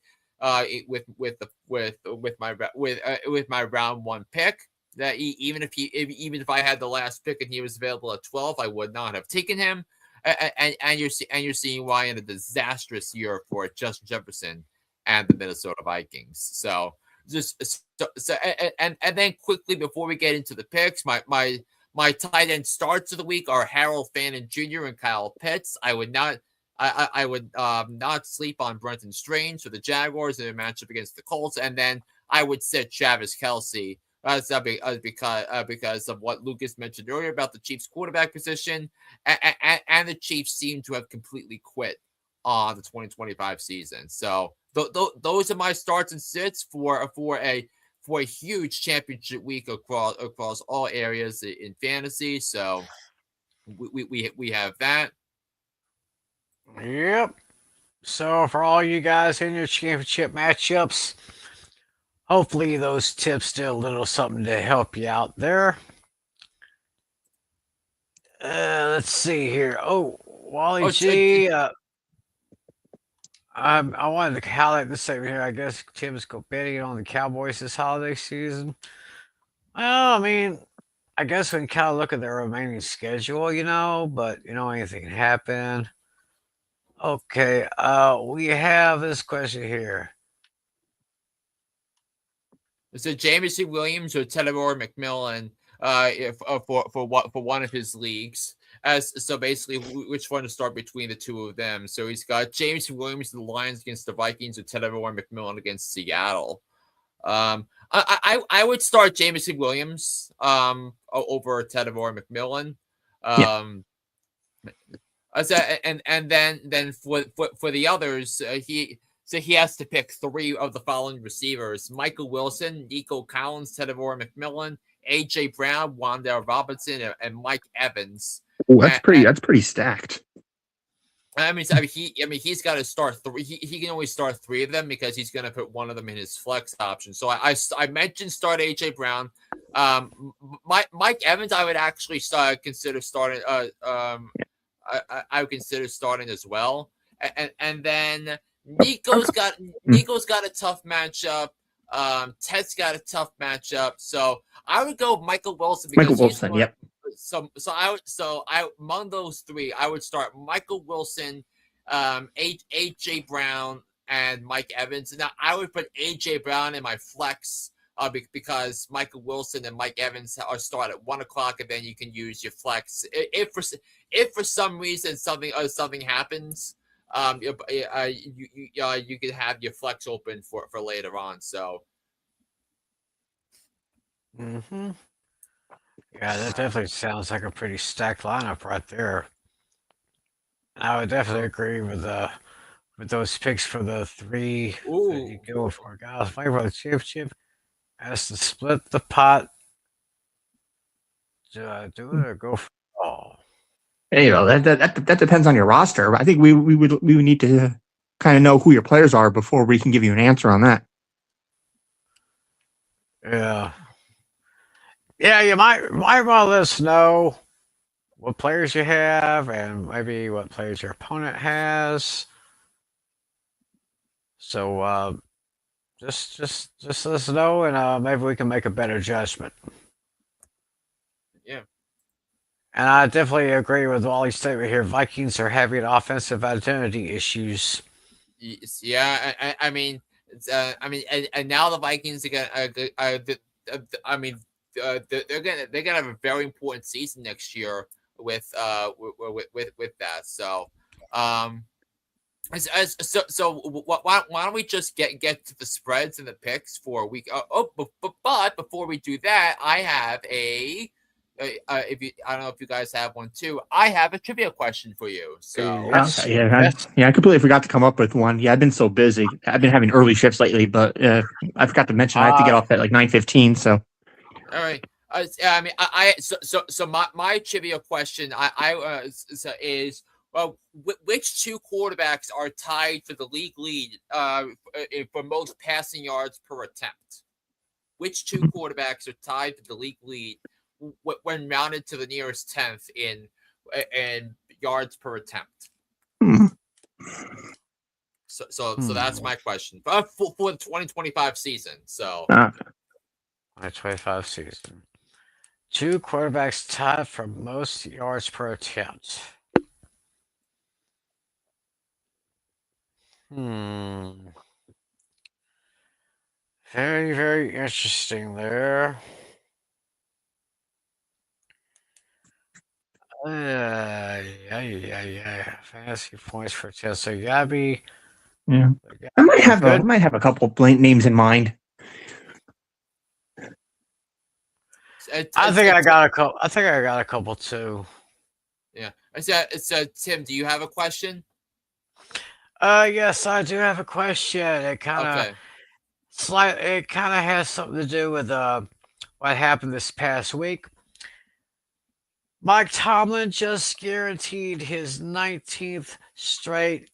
With my round 1 pick. That even if I had the last pick and he was available at 12, I would not have taken him. And you're seeing why in a disastrous year for Justin Jefferson and the Minnesota Vikings. So. And then quickly before we get into the picks, my tight end starts of the week are Harold Fannin Jr. and Kyle Pitts. I would not sleep on Brenton Strange for the Jaguars in a matchup against the Colts, and then I would sit Travis Kelce because of what Lucas mentioned earlier about the Chiefs quarterback position, and the Chiefs seem to have completely quit on the 2025 season. So. Those are my starts and sits for a huge championship week across all areas in fantasy. So we have that. Yep. So for all you guys in your championship matchups, hopefully those tips did a little something to help you out there. Let's see here. Oh, Wally G. I wanted to highlight this over here. I guess Tim's betting on the Cowboys this holiday season. Well, I mean, I guess we can kind of look at their remaining schedule, but anything can happen. Okay, we have this question here. So Jameson Williams or Trevor McMillan, for one of his leagues. So basically, which one to start between the two of them? So he's got Jameson Williams, the Lions against the Vikings, or Trevor McMillan against Seattle. I would start Jameson Williams over Trevor McMillan. And then for the others, he has to pick 3 of the following receivers: Michael Wilson, Nico Collins, Trevor McMillan, AJ Brown, Wan'Dale Robinson, and Mike Evans. Oh, that's pretty stacked. He's got to start 3. He can only start 3 of them because he's going to put one of them in his flex option. So I mentioned start AJ Brown. Mike Evans, I would actually consider starting. I would consider starting as well. And then Nico's got a tough matchup. Ted's got a tough matchup. So I would go Michael Wilson because Yep. So I among those three, I would start Michael Wilson, AJ Brown, and Mike Evans. Now I would put AJ Brown in my flex because Michael Wilson and Mike Evans are start at 1:00, and then you can use your flex if for some reason something happens. You can have your flex open for later on. So. Mm-hmm. Yeah, that definitely sounds like a pretty stacked lineup right there. I would definitely agree with those picks for the three that you go for. Guys, fighting for the championship has to split the pot. Do I do it or go for all? You know, that depends on your roster. I think we would need to kind of know who your players are before we can give you an answer on that. Yeah. Yeah, you might want to let us know what players you have and maybe what players your opponent has. So just let us know, and maybe we can make a better judgment. Yeah. And I definitely agree with Wally's statement here. Vikings are having offensive identity issues. Yeah, I mean, and now the Vikings are gonna. They're gonna have a very important season next year with that. So, why don't we just get to the spreads and the picks for a week? But before we do that, I have I don't know if you guys have one too. I have a trivia question for you. So Yes. I completely forgot to come up with one. Yeah, I've been so busy. I've been having early shifts lately, but I forgot to mention I have to get off at like 9:15. So. All right. My trivia question is which two quarterbacks are tied for the league lead for most passing yards per attempt? Which two quarterbacks are tied for the league lead when mounted to the nearest 10th in yards per attempt? So that's my question for the 2025 season. So. 2025 season. Two quarterbacks tied for most yards per attempt. Very, very interesting there. Yeah. Fantasy points per attempt. So you gotta be. Yeah. I might have a couple of blank names in mind. I think I got a couple too. Yeah. Tim, do you have a question? Yes, I do have a question. It kind of has something to do with what happened this past week. Mike Tomlin just guaranteed his 19th straight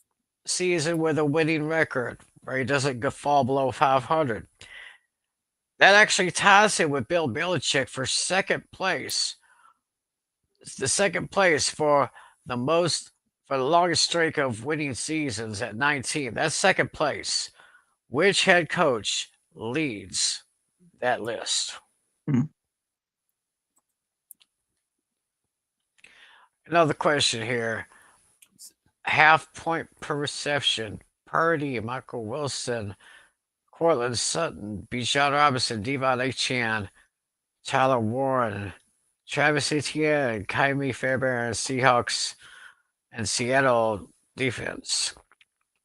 season with a winning record, where he doesn't fall below 500. That actually ties him with Bill Belichick for second place. It's the second place for the longest streak of winning seasons at 19. That's second place. Which head coach leads that list? Another question here. Half point per reception. Purdy, Michael Wilson, Cortland Sutton, Bijan Robinson, Devon Achane, Tyler Warren, Travis Etienne, and Kaimi Fairbairn, Seahawks and Seattle defense.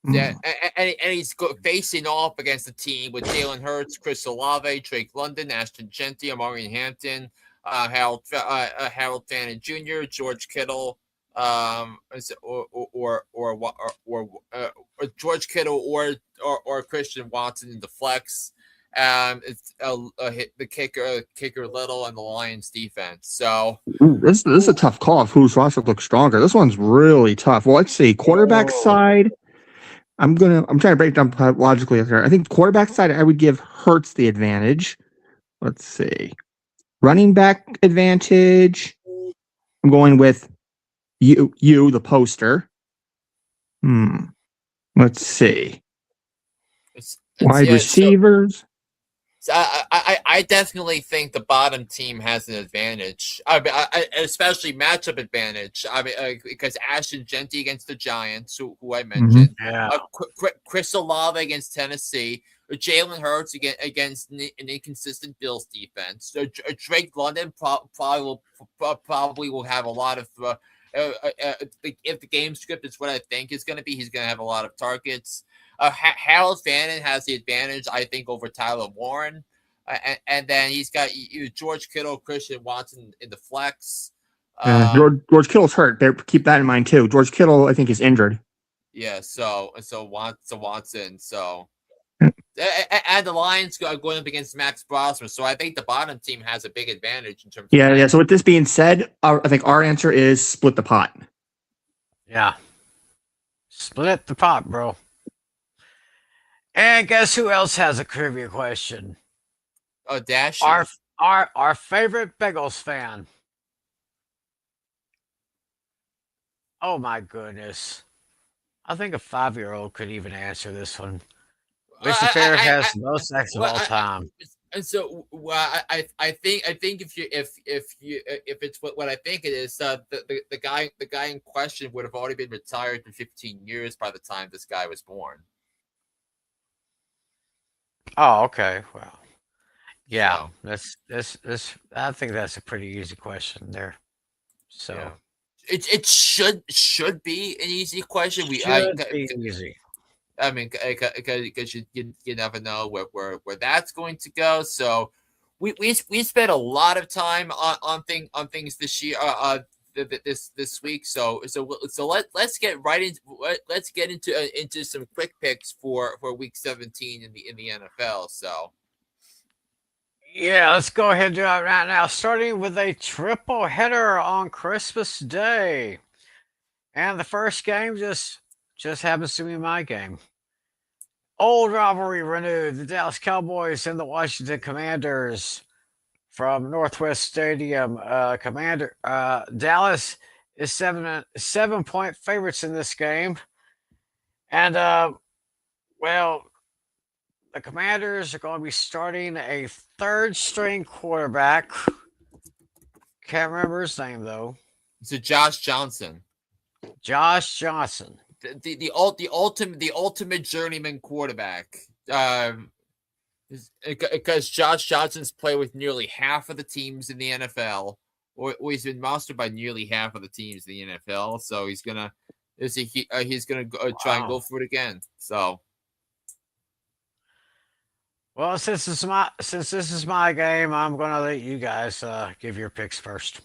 Yeah, and he's facing off against the team with Jalen Hurts, Chris Olave, Drake London, Ashton Genty, Amari Hampton, Harold Fannin Jr., George Kittle, or George Kittle or Christian Watson in the flex. It's the kicker Little and the Lions defense. So this is a tough call of whose roster looks stronger. This one's really tough. Well, let's see. Quarterback side, I'm trying to break down logically here. I think quarterback side, I would give Hurts the advantage. Let's see. Running back advantage, I'm going with you, the poster. Let's see. Wide receivers. So I definitely think the bottom team has an advantage. Especially matchup advantage. Because Ashton Genty against the Giants, who I mentioned. Yeah. Chris Olave against Tennessee. Jalen Hurts against an inconsistent Bills defense. Drake London probably will have a lot of. If the game script is what I think is going to be, he's going to have a lot of targets. Harold Fannin has the advantage, I think, over Tyler Warren. And then he's got George Kittle, Christian Watson in the flex. George Kittle's hurt. Keep that in mind, too. George Kittle, I think, is injured. Yeah, so Watson. So. And the Lions are going up against Max Brosman. So I think the bottom team has a big advantage in terms of. Yeah. So with this being said, I think our answer is split the pot. Yeah. Split the pot, bro. And guess who else has a trivia question? Oh, Dash. Our favorite Bengals fan. Oh my goodness. I think a 5-year-old could even answer this one. Which player has the most sacks of all time? And so, I think if it's what I think it is, the guy in question would have already been retired for 15 years by the time this guy was born. Oh, okay. Well, yeah. This. I think that's a pretty easy question there. So yeah. It should be an easy question. Be easy. I mean, because you never know where that's going to go. So we spent a lot of time on things this year, this week. So let's get right into some quick picks for week 17 in the NFL. So yeah, let's go ahead and do it right now. Starting with a triple header on Christmas Day, and the first game just happens to be my game. Old rivalry renewed. The Dallas Cowboys and the Washington Commanders from Northwest Stadium. Dallas is 7-point favorites in this game. And, well, the Commanders are going to be starting a third-string quarterback. Can't remember his name, though. It's Josh Johnson. Josh Johnson. The ultimate journeyman quarterback, because Josh Johnson's played with nearly half of the teams in the NFL, or he's been mastered by nearly half of the teams in the NFL. So he's gonna try and go for it again. So, well, since this is my game, I'm gonna let you guys give your picks first.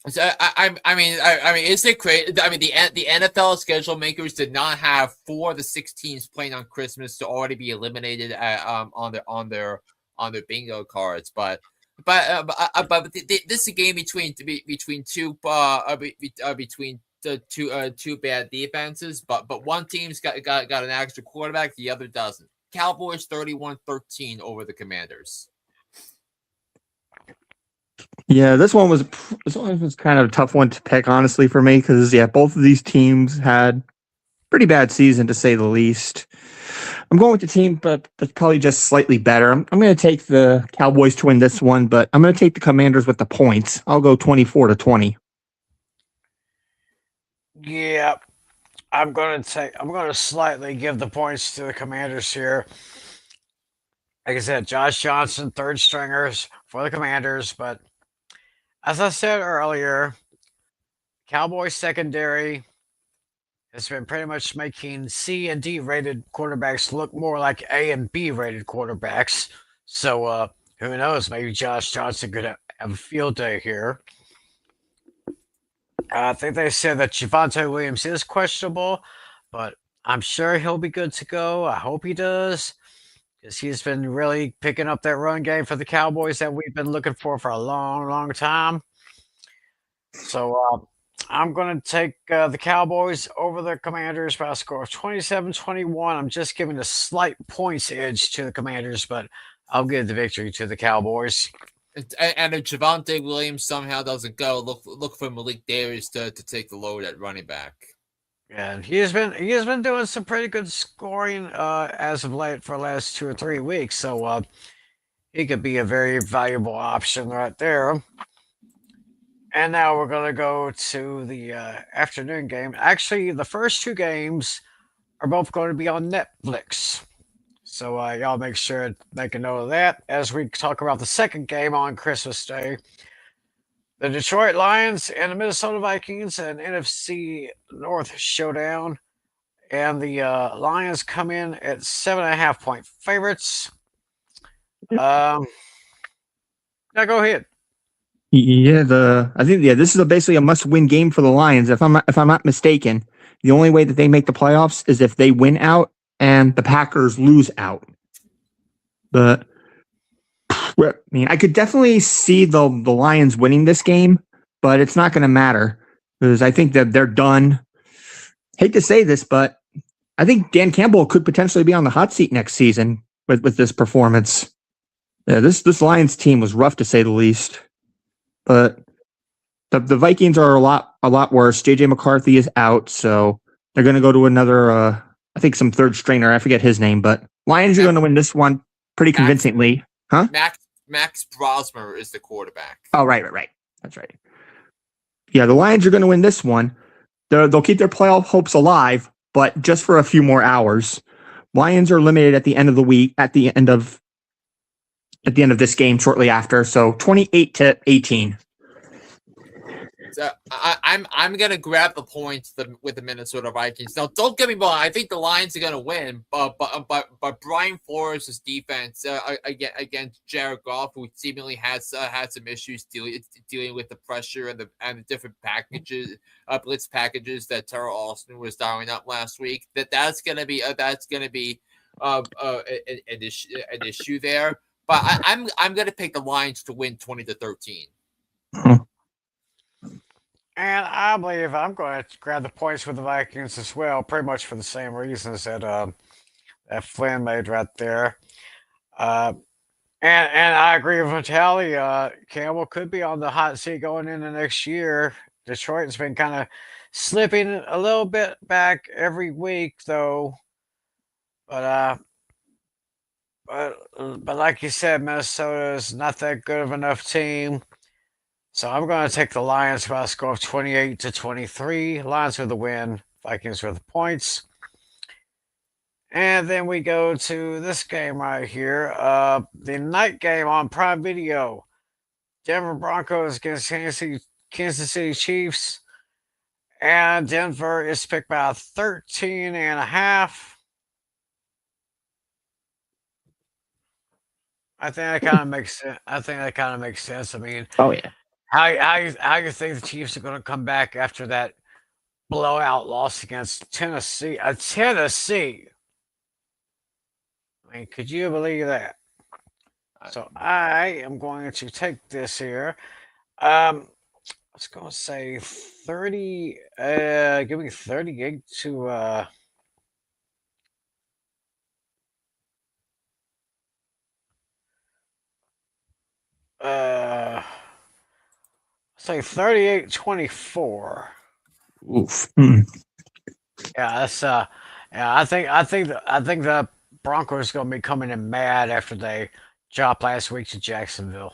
So I mean, is it crazy? I mean, the NFL schedule makers did not have 4 of the 6 teams playing on Christmas to already be eliminated on their bingo cards. But this is a game between two bad defenses. But one team's got an extra quarterback, the other doesn't. Cowboys 31-13 over the Commanders. Yeah, this one was kind of a tough one to pick, honestly, for me, because both of these teams had pretty bad season, to say the least. I'm going with the team, but that's probably just slightly better. I'm going to take the Cowboys to win this one, but I'm going to take the Commanders with the points. I'll go 24-20. Yeah, I'm going to slightly give the points to the Commanders here. Like I said, Josh Johnson, third stringers for the Commanders, but as I said earlier, Cowboys secondary has been pretty much making C and D rated quarterbacks look more like A and B rated quarterbacks. So who knows? Maybe Josh Johnson could have a field day here. I think they said that Javonte Williams is questionable, but I'm sure he'll be good to go. I hope he does, because he's been really picking up that run game for the Cowboys that we've been looking for a long, long time. So I'm going to take the Cowboys over the Commanders by a score of 27-21. I'm just giving a slight points edge to the Commanders, but I'll give the victory to the Cowboys. And if Javonte Williams somehow doesn't go, look for Malik Davis to take the load at running back. And he has been doing some pretty good scoring as of late for the last 2 or 3 weeks. So he could be a very valuable option right there. And now we're going to go to the afternoon game. Actually, the first 2 games are both going to be on Netflix. So y'all make sure to make a note of that as we talk about the second game on Christmas Day. The Detroit Lions and the Minnesota Vikings, an NFC North showdown. And the Lions come in at 7.5-point favorites. Now go ahead. Yeah, I think this is basically a must-win game for the Lions. If I'm not mistaken, the only way that they make the playoffs is if they win out and the Packers lose out. But I mean, I could definitely see the Lions winning this game, but it's not going to matter because I think that they're done. Hate to say this, but I think Dan Campbell could potentially be on the hot seat next season with this performance. Yeah, this Lions team was rough to say the least. But the Vikings are a lot worse. JJ McCarthy is out, so they're going to go to another, I think some third stringer. I forget his name, but Lions are going to win this one pretty convincingly. Huh? Max Brosmer is the quarterback. Oh, right. That's right. Yeah, the Lions are going to win this one. They'll keep their playoff hopes alive, but just for a few more hours. Lions are limited at the end of the week, at the end of this game shortly after. So 28-18. So I'm gonna grab the points with the Minnesota Vikings. Now, don't get me wrong. I think the Lions are gonna win, but Brian Flores' defense against Jared Goff, who seemingly had some issues dealing with the pressure and the different packages, blitz packages that Terrell Austin was dialing up last week. That's gonna be an issue there. But I'm gonna pick the Lions to win 20-13. And I believe I'm going to grab the points with the Vikings as well, pretty much for the same reasons that Flynn made right there. And I agree with Natale. Campbell could be on the hot seat going into next year. Detroit has been kind of slipping a little bit back every week, though. But like you said, Minnesota is not that good of enough team. So I'm going to take the Lions by a score of 28-23. Lions with the win, Vikings with the points. And then we go to this game right here. The night game on Prime Video. Denver Broncos against Kansas City Chiefs. And Denver is picked by 13.5. I think that kind of makes sense. I mean, Oh yeah. How you think the Chiefs are going to come back after that blowout loss against Tennessee? Tennessee. I mean, could you believe that? So I am going to take this here. I was going to say 30. Give me 38 to. Say 38-24. Oof. Yeah, that's yeah. I think the Broncos are going to be coming in mad after they dropped last week to Jacksonville.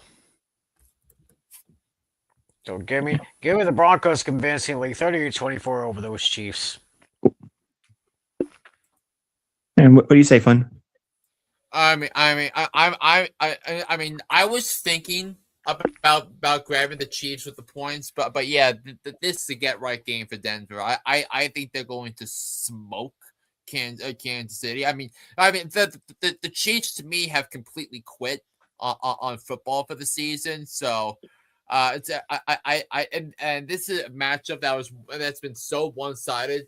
So give me the Broncos convincingly 38-24 over those Chiefs. And what do you say, Flynn? I was thinking about grabbing the Chiefs with the points, but yeah, this is a get right game for Denver. I think they're going to smoke Kansas City. I mean the Chiefs to me have completely quit on football for the season. So it's and this is a matchup that's been so one sided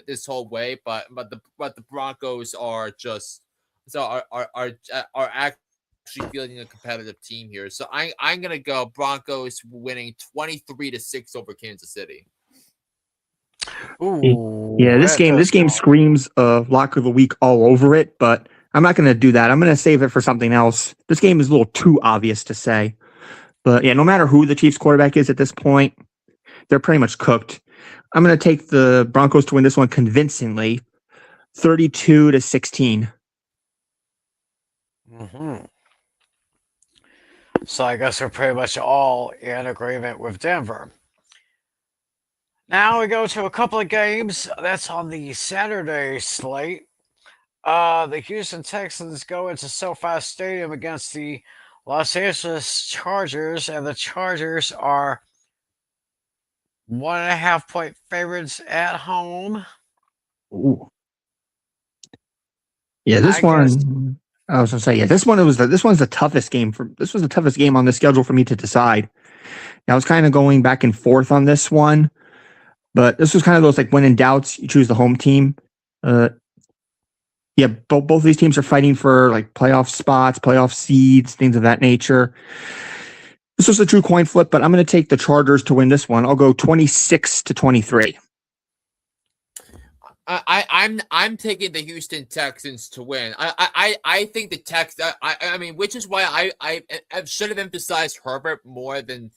this whole way. But the Broncos are just are actually fielding a competitive team here. So I'm gonna go Broncos winning 23-6 over Kansas City. Ooh, yeah, this game screams lock of the week all over it, but I'm not going to do that. I'm going to save it for something else. This game is a little too obvious to say. But yeah, no matter who the Chiefs quarterback is at this point, they're pretty much cooked. I'm going to take the Broncos to win this one convincingly, 32-16. Mm-hmm. So I guess we're pretty much all in agreement with Denver. Now we go to a couple of games that's on the Saturday slate. The Houston Texans go into SoFi Stadium against the Los Angeles Chargers, and the Chargers are 1.5-point favorites at home. Ooh. Yeah, I this guess- one. I was gonna say, yeah, this one's the toughest game this was the toughest game on the schedule for me to decide. I was kind of going back and forth on this one, but this was kind of those like when in doubts, you choose the home team. Yeah, both these teams are fighting for like playoff spots, playoff seeds, things of that nature. This was a true coin flip, but I'm going to take the Chargers to win this one. I'll go 26-23. I'm taking the Houston Texans to win. I think the Texans. I mean, which is why I should have emphasized Herbert more than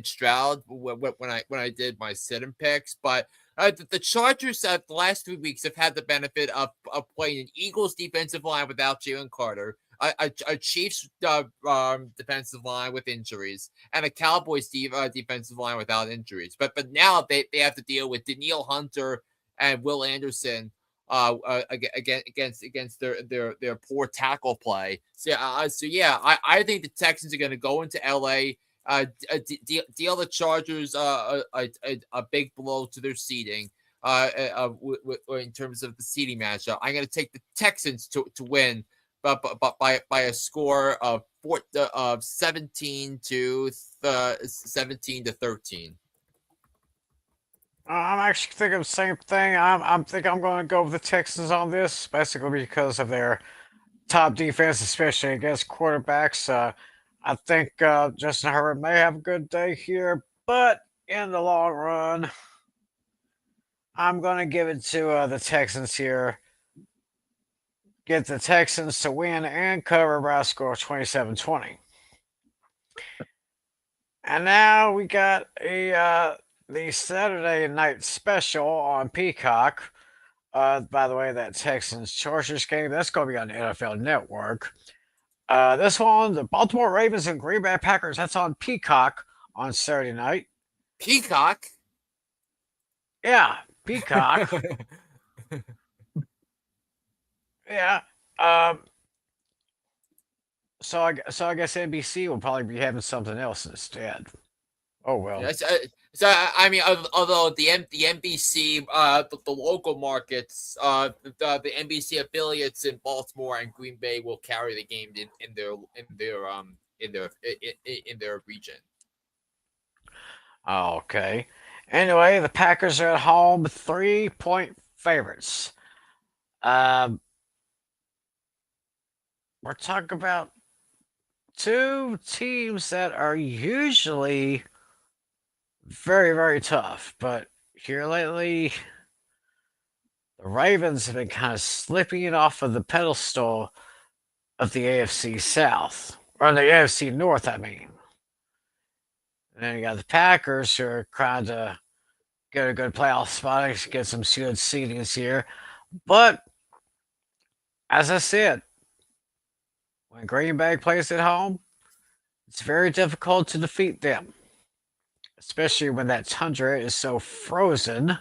Stroud when I did my sit-in picks. But the Chargers the last 3 weeks have had the benefit of playing an Eagles defensive line without Jalen Carter, a Chiefs defensive line with injuries, and a Cowboys defensive line without injuries. But now they have to deal with Danielle Hunter and Will Anderson against their poor tackle play. So yeah, I think the Texans are going to go into LA, deal the Chargers a big blow to their seeding in terms of the seeding matchup. I'm going to take the Texans to win, but by a score of 17 to 13. I'm actually thinking the same thing. I'm thinking I'm going to go with the Texans on this, basically because of their top defense, especially against quarterbacks. I think Justin Herbert may have a good day here, but in the long run, I'm going to give it to the Texans here. Get the Texans to win and cover by a score of 27-20. And now we got the Saturday night special on Peacock. By the way, that Texans Chargers game, that's going to be on the NFL Network. This one, the Baltimore Ravens and Green Bay Packers, that's on Peacock on Saturday night. Peacock? Yeah, Peacock. Yeah. So I guess NBC will probably be having something else instead. Oh well. Yes, so I mean, although the NBC, the local markets, the NBC affiliates in Baltimore and Green Bay will carry the game in their region. Okay. Anyway, the Packers are at home, 3-point favorites. We're talking about two teams that are usually very, very tough, but here lately, the Ravens have been kind of slipping off of the pedestal of the AFC South, or the AFC North, I mean. And then you got the Packers who are trying to get a good playoff spot, get some good seedings here. But, as I said, when Green Bay plays at home, it's very difficult to defeat them. Especially when that tundra is so frozen.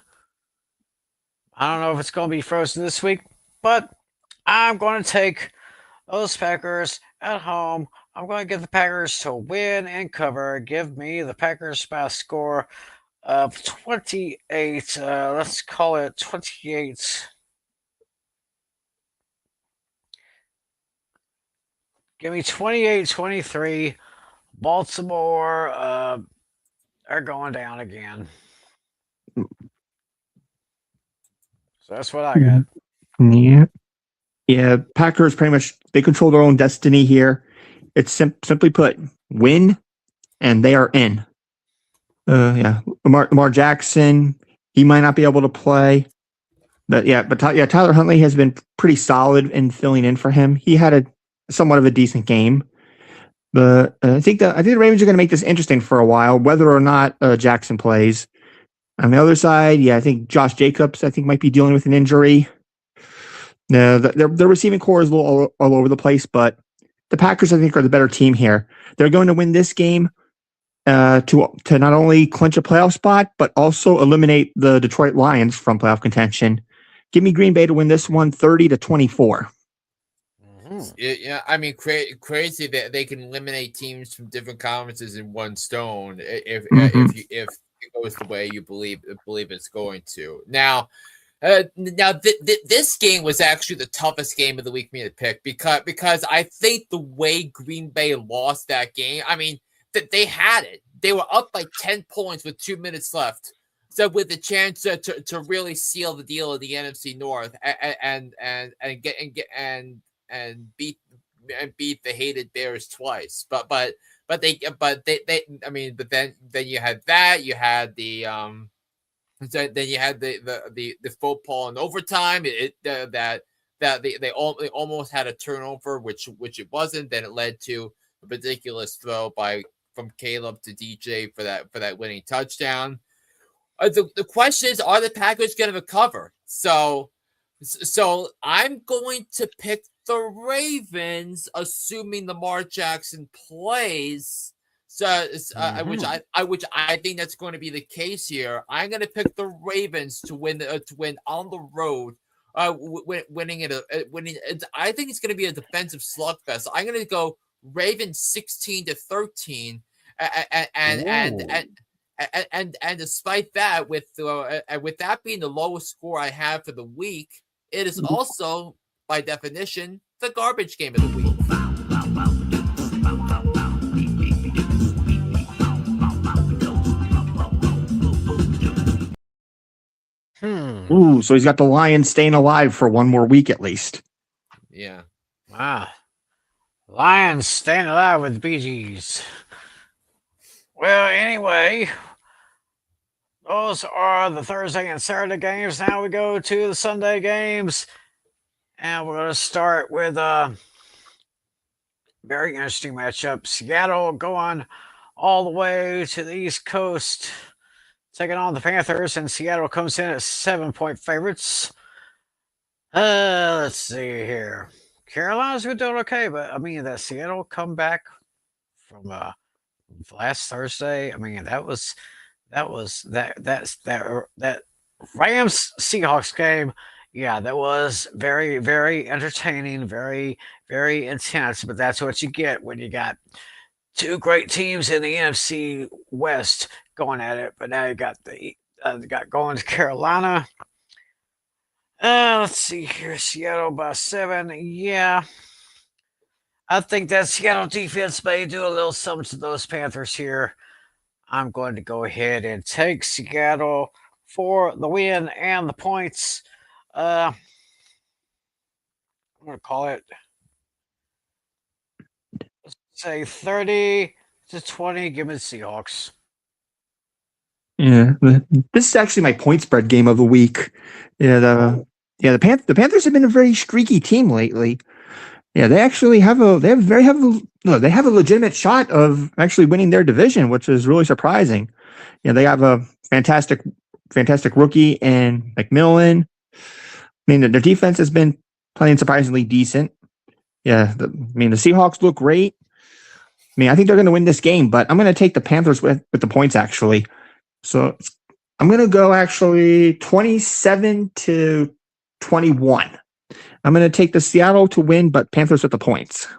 I don't know if it's going to be frozen this week, but I'm going to take those Packers at home. I'm going to get the Packers to win and cover. Give me the Packers by a score of 28. Let's call it 28. Give me 28-23. Baltimore are going down again. So that's what I got. Yeah. Yeah, Packers pretty much, they control their own destiny here. It's simply put, win, and they are in. Yeah, Lamar Jackson, he might not be able to play. Tyler Huntley has been pretty solid in filling in for him. He had a somewhat of a decent game, but I think the Ravens are going to make this interesting for a while, whether or not Jackson plays. On the other side, I think Josh Jacobs might be dealing with an injury. No, their receiving core is a little all over the place, but the Packers I think are the better team here. They're going to win this game to not only clinch a playoff spot, but also eliminate the Detroit Lions from playoff contention. Give me Green Bay to win this one 30-24. Yeah, I mean, crazy that they can eliminate teams from different conferences in one stone if it goes the way you believe it's going to. Now, this game was actually the toughest game of the week for me to pick because I think the way Green Bay lost that game, I mean, they had it. They were up by 10 points with 2 minutes left. So with the chance to really seal the deal of the NFC North and beat the hated Bears twice. But then you had that, you had the football in overtime. That they almost had a turnover, which it wasn't. Then it led to a ridiculous throw from Caleb to DJ for that winning touchdown. The question is, are the Packers going to recover? So I'm going to pick the Ravens, assuming Lamar Jackson plays. Which I think that's going to be the case here. I'm going to pick the Ravens to win on the road, winning it. I think it's going to be a defensive slugfest. I'm going to go Ravens 16-13, and despite that, with that being the lowest score I have for the week, it is also by definition the garbage game of the week. Ooh, so he's got the Lions staying alive for one more week at least. Yeah. Wow. Lions staying alive with the BGs. Well, anyway, those are the Thursday and Saturday games. Now we go to the Sunday games. And we're going to start with a very interesting matchup. Seattle going all the way to the East Coast, taking on the Panthers, and Seattle comes in at 7-point favorites. Let's see here. Carolina's been doing okay, but I mean that Seattle comeback from last Thursday. I mean that Rams Seahawks game. Yeah, that was very, very entertaining, very, very intense. But that's what you get when you got two great teams in the NFC West going at it. But now you got got going to Carolina. Let's see here, Seattle by 7. Yeah, I think that Seattle defense may do a little something to those Panthers here. I'm going to go ahead and take Seattle for the win and the points. I'm going to call it, let's say 30-20. Give me the Seahawks. Yeah, this is actually my point spread game of the week. The Panthers have been a very streaky team lately. Yeah, they actually have a legitimate shot of actually winning their division, which is really surprising. Yeah, they have a fantastic rookie in McMillan. I mean, their defense has been playing surprisingly decent. Yeah, the Seahawks look great. I mean, I think they're going to win this game, but I'm going to take the Panthers with the points, actually. So I'm going to go, actually, 27-21. I'm going to take the Seattle to win, but Panthers with the points.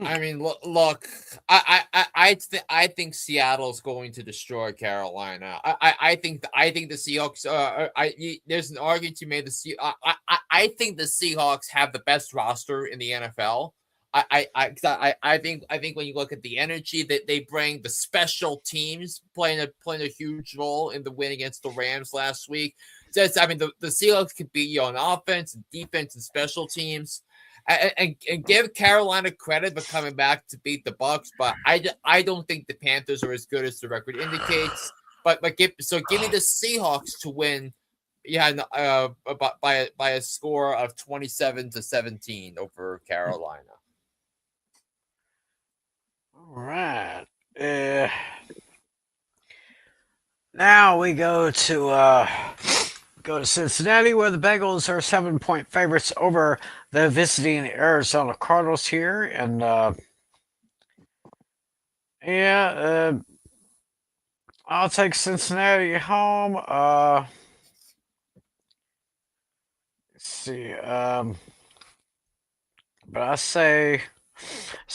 I mean, look, I think Seattle's going to destroy Carolina. I think the Seahawks. There's an argument to made. I think the Seahawks have the best roster in the NFL. I think when you look at the energy that they bring, the special teams playing a huge role in the win against the Rams last week. So I mean, the Seahawks can beat you on offense, defense, and special teams. And give Carolina credit for coming back to beat the Bucs, but I don't think the Panthers are as good as the record indicates. But give me the Seahawks to win by a score of 27-17 over Carolina. All right. Now we go to Cincinnati, where the Bengals are 7-point favorites over the visiting Arizona Cardinals here, and I'll take Cincinnati home. Let's see. But I say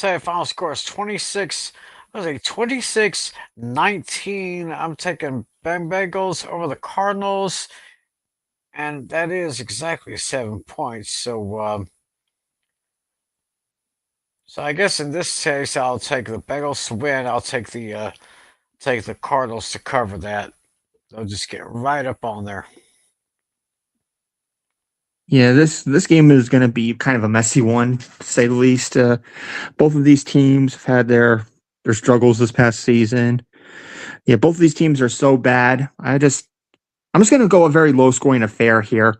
the final score is 26. I was like 26-19. I'm taking Bengals over the Cardinals, and that is exactly 7 points. So I guess in this case, I'll take the Bengals to win. I'll take the Cardinals to cover that. They'll just get right up on there. Yeah, this game is going to be kind of a messy one, to say the least. Both of these teams have had their struggles this past season. Yeah, both of these teams are so bad. I'm just going to go a very low scoring affair here.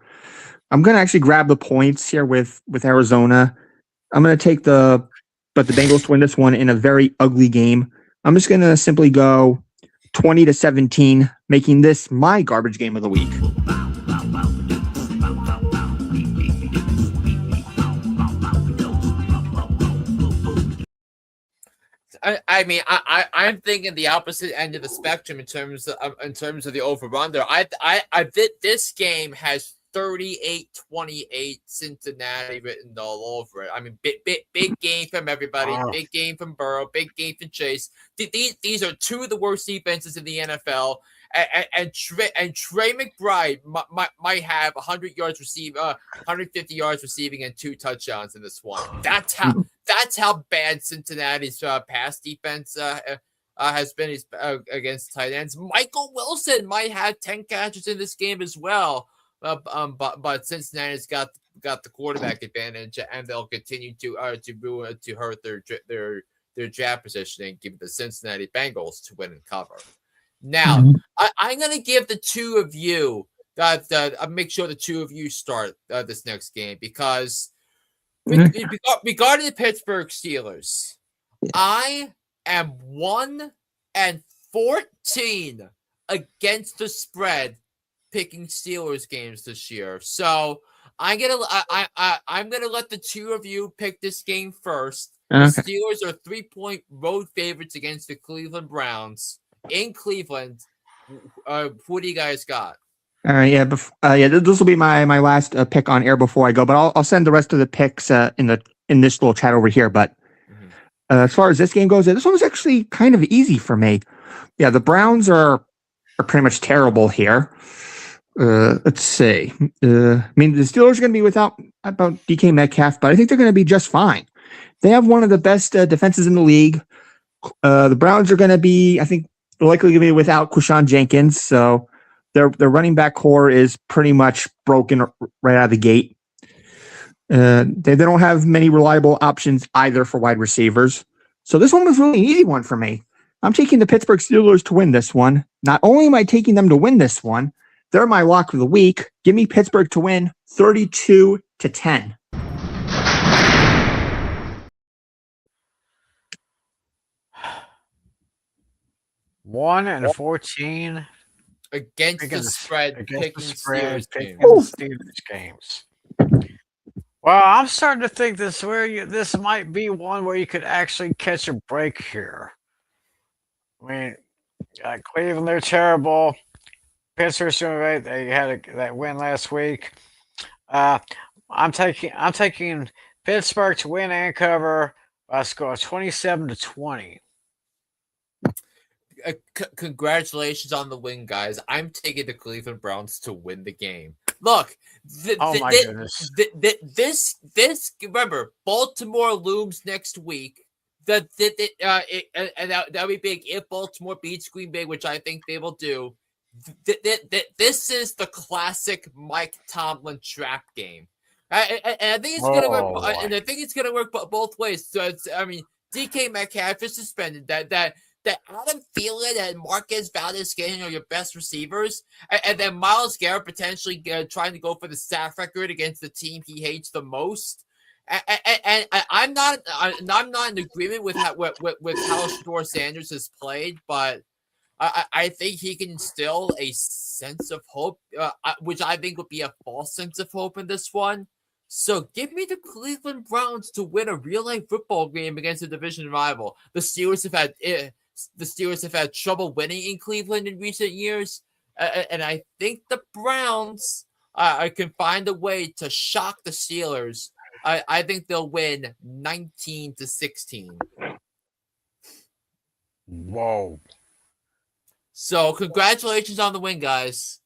I'm going to actually grab the points here with Arizona. I'm going to take the Bengals to win this one in a very ugly game. I'm just going to simply go 20-17, making this my garbage game of the week. I'm thinking the opposite end of the spectrum in terms of the over-under. I bet this game has 38-28 Cincinnati written all over it. I mean, big game from everybody, big game from Burrow, big game from Chase. These are two of the worst defenses in the NFL. And Trey McBride might have 100 yards receiving, 150 yards receiving, and 2 touchdowns in this one. That's how bad Cincinnati's pass defense has been against tight ends. Michael Wilson might have 10 catches in this game as well. But Cincinnati's got the quarterback advantage, and they'll continue to hurt their draft positioning, give the Cincinnati Bengals to win and cover. Now, I'm going to give the two of you make sure the two of you start this next game, because regarding the Pittsburgh Steelers, I am 1-14 against the spread picking Steelers games this year. So I'm gonna let the two of you pick this game first. The Steelers are 3-point road favorites against the Cleveland Browns in Cleveland. Who do you guys got? All right, this will be my last pick on air before I go, but I'll send the rest of the picks in this little chat over here. But as far as this game goes, this one was actually kind of easy for me. Yeah, the Browns are pretty much terrible here. Let's see. I mean, the Steelers are going to be without about DK Metcalf, but I think they're going to be just fine. They have one of the best defenses in the league. The Browns are going to be, I think, likely going to be without Quashawn Jenkins, so their running back core is pretty much broken right out of the gate. They don't have many reliable options either for wide receivers. So this one was really an easy one for me. I'm taking the Pittsburgh Steelers to win this one. Not only am I taking them to win this one, they're my lock of the week. Give me Pittsburgh to win 32-10. 1-14 against the spread, picking Steelers games. Well, I'm starting to think this might be one where you could actually catch a break here. I mean, Cleveland, they're terrible. Pittsburgh's doing right. They had that win last week. I'm taking Pittsburgh to win and cover by a score of 27-20. Congratulations on the win, guys. I'm taking the Cleveland Browns to win the game. Look, goodness. This remember, Baltimore looms next week. That'll be big if Baltimore beats Green Bay, which I think they will do. This is the classic Mike Tomlin trap game. And I think it's gonna work. And I think it's gonna work both ways. So DK Metcalf is suspended. that Adam Thielen and Marquez Valdez-Scantling are your best receivers, and then Myles Garrett potentially trying to go for the sack record against the team he hates the most. And I'm not in agreement with how Shedeur Sanders has played, but I think he can instill a sense of hope, which I think would be a false sense of hope in this one. So give me the Cleveland Browns to win a real-life football game against a division rival. The Steelers have had trouble winning in Cleveland in recent years, and I think the Browns can find a way to shock the Steelers. I think they'll win 19-16. Whoa. So congratulations on the win, guys.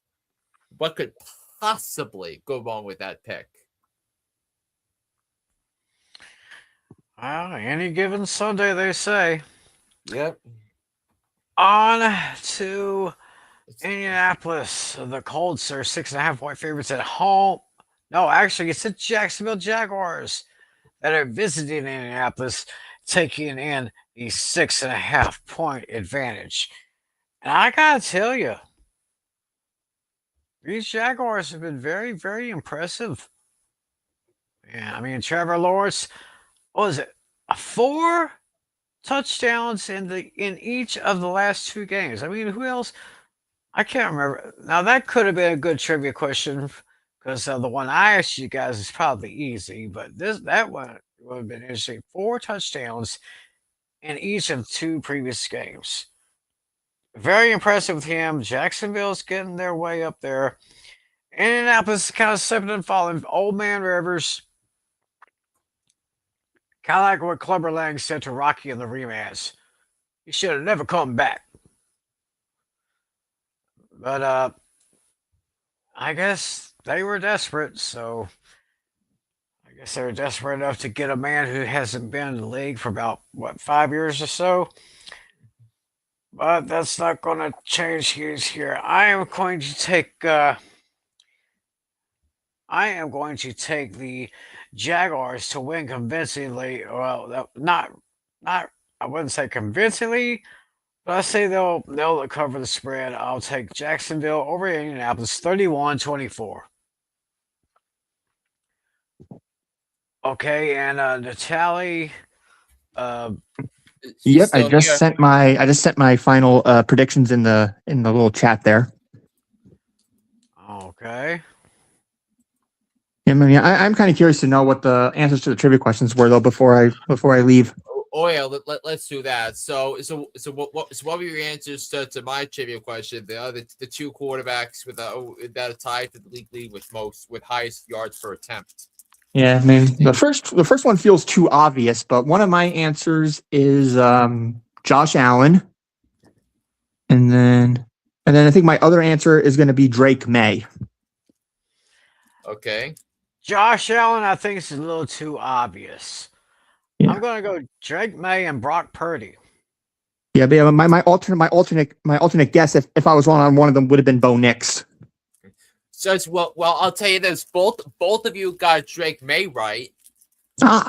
What could possibly go wrong with that pick? Well, any given Sunday, they say. Yep. On to Indianapolis. The Colts are 6.5-point favorites at home. No, actually, it's the Jacksonville Jaguars that are visiting Indianapolis, taking in the 6.5-point advantage. And I gotta tell you, these Jaguars have been very, very impressive. Yeah, I mean, Trevor Lawrence, what was it? 4 touchdowns in each of the last 2 games. I mean, who else? I can't remember. Now that could have been a good trivia question because the one I asked you guys is probably easy, but that one would have been interesting. 4 touchdowns in each of 2 previous games. Very impressive with him. Jacksonville's getting their way up there. Indianapolis is kind of slipping and falling. Old man Rivers. Kind of like what Clubber Lang said to Rocky in the rematch. He should have never come back. But I guess they were desperate, so I guess they were desperate enough to get a man who hasn't been in the league for about, 5 years or so? But that's not going to change things here. I am going to take the Jaguars to win convincingly. Well, not I wouldn't say convincingly, but I say they'll cover the spread. I'll take Jacksonville over Indianapolis 31-24. Okay, and Natale. Yep, I just sent my final predictions in the little chat there. Okay. I mean, I'm kind of curious to know what the answers to the trivia questions were though before I leave. Oh yeah, let's do that. So what were your answers to my trivia question? The 2 quarterbacks that are tied for the league with highest yards per attempt. Yeah, I mean the first one feels too obvious, but one of my answers is Josh Allen, and then I think my other answer is going to be Drake May. Okay. Josh Allen, I think is a little too obvious. Yeah. I'm going to go Drake May and Brock Purdy. Yeah, but my alternate guess, if I was wrong on one of them, would have been Bo Nix. So it's, well, I'll tell you this: both of you got Drake May right. So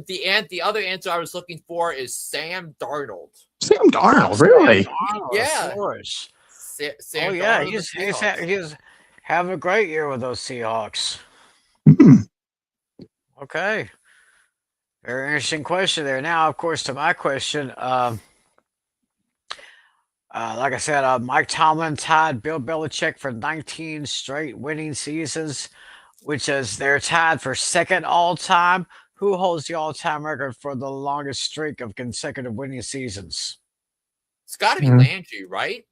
the other answer I was looking for is Sam Darnold. Sam Darnold, really? Sam Darnold, yeah. Of course. Sam yeah, Darnold he's having a great year with those Seahawks. Mm-hmm. Okay. Very interesting question there. Now, of course, to my question, like I said, Mike Tomlin tied Bill Belichick for 19 straight winning seasons, which is they're tied for second all-time. Who holds the all-time record for the longest streak of consecutive winning seasons? It's got to be Landry, right?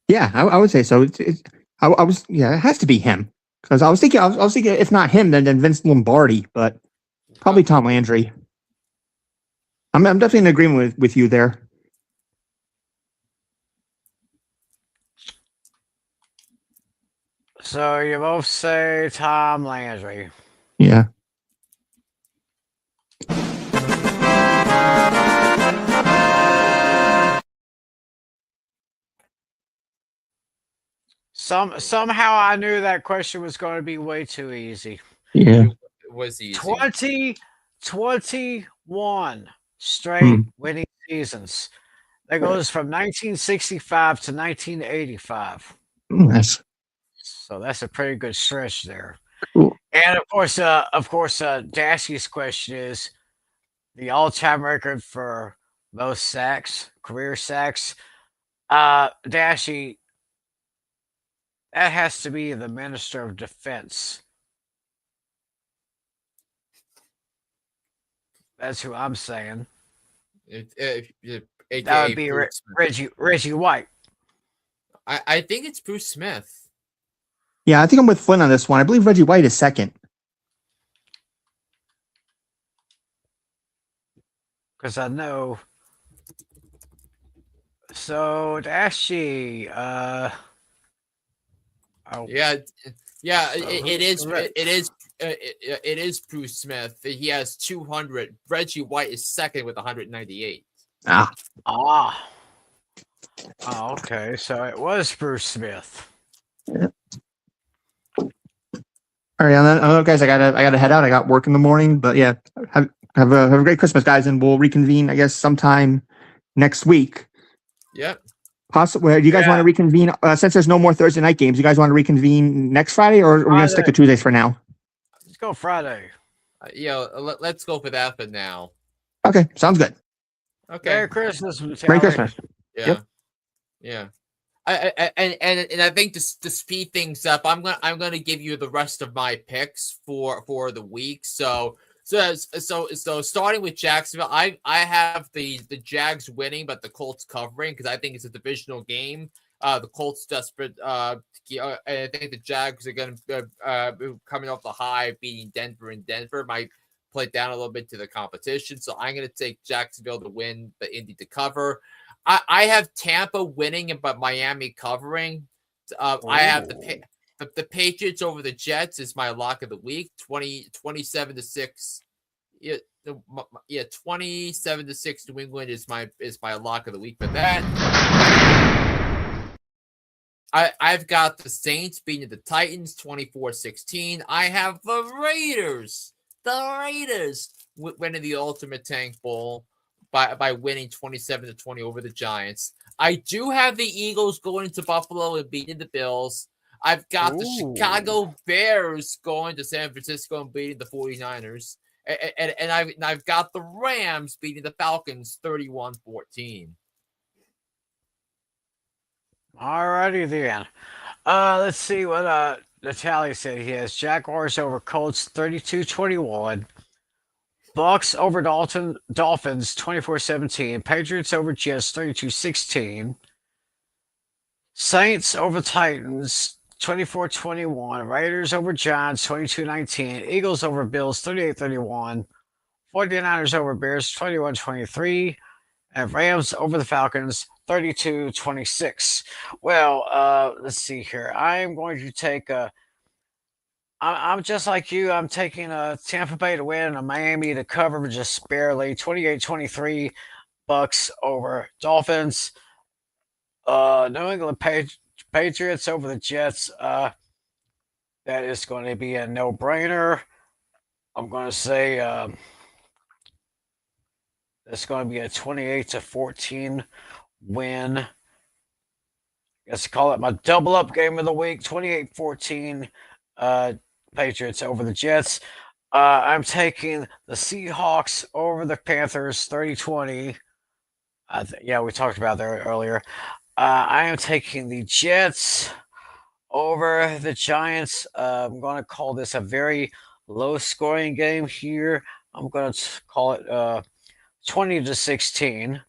Yeah, I would say so. It has to be him because I was thinking if not him, then Vince Lombardi, but probably Tom Landry. I'm definitely in agreement with you there. So you both say Tom Landry. Yeah. Somehow I knew that question was going to be way too easy. Yeah. It was easy. 2021 straight winning seasons. That goes from 1965 to 1985. Nice. So that's a pretty good stretch there. Cool. And of course, Dashy's question is the all-time record for most sacks, career sacks. Dashy, that has to be the Minister of Defense. That's who I'm saying. That would be Reggie White. I think it's Bruce Smith. Yeah, I think I'm with Flynn on this one. I believe Reggie White is second. Because I know. So Dashy, Yeah, it is Bruce Smith. He has 200. Reggie White is second with 198. Okay. So it was Bruce Smith. Yeah. All right, I know, guys. I gotta head out. I got work in the morning, but yeah, have a great Christmas, guys, and we'll reconvene, I guess, sometime next week. Yep. Possibly. Do you guys want to reconvene since there's no more Thursday night games? You guys want to reconvene next Friday, or are we gonna stick to Tuesdays for now? Let's go Friday. Let's go for that for now. Okay, sounds good. Okay. Merry Christmas. Merry Christmas. Yeah. Yep. Yeah. And I think to speed things up, I'm gonna give you the rest of my picks for the week. So starting with Jacksonville, I have the Jags winning, but the Colts covering because I think it's a divisional game. The Colts desperate. I think the Jags are going to coming off the high of beating Denver, and Denver might play down a little bit to the competition. So I'm going to take Jacksonville to win, but Indy to cover. I have Tampa winning, but Miami covering. I have the Patriots over the Jets is my lock of the week. 27-6. Yeah, 27-6. New England is my lock of the week for that. I've got the Saints beating the Titans 24-16. I have the Raiders winning the Ultimate Tank Bowl by winning 27-20 over the Giants. I do have the Eagles going to Buffalo and beating the Bills. I've got the Chicago Bears going to San Francisco and beating the 49ers. And I've got the Rams beating the Falcons 31-14. All righty then. Let's see what Natale said. He has Jaguars over Colts 32-21. Bucks over Dolphins 24-17. Patriots over Jets 32-16. Saints over Titans 24-21. Raiders over Giants 22-19. Eagles over Bills 38-31. 49ers over Bears 21-23. And Rams over the Falcons 32-26. Well, let's see here. I'm going to take I'm just like you. I'm taking Tampa Bay to win and Miami to cover just barely. 28-23 Bucks over Dolphins. New England Patriots over the Jets. That is going to be a no-brainer. I'm going to say it's going to be a 28-14 win. Let's call it my double-up game of the week. 28-14. Patriots over the Jets. I'm taking the Seahawks over the Panthers 30-20. Yeah, we talked about that earlier. I am taking the Jets over the Giants. I'm going to call this a very low-scoring game here. I'm going to call it 20-16.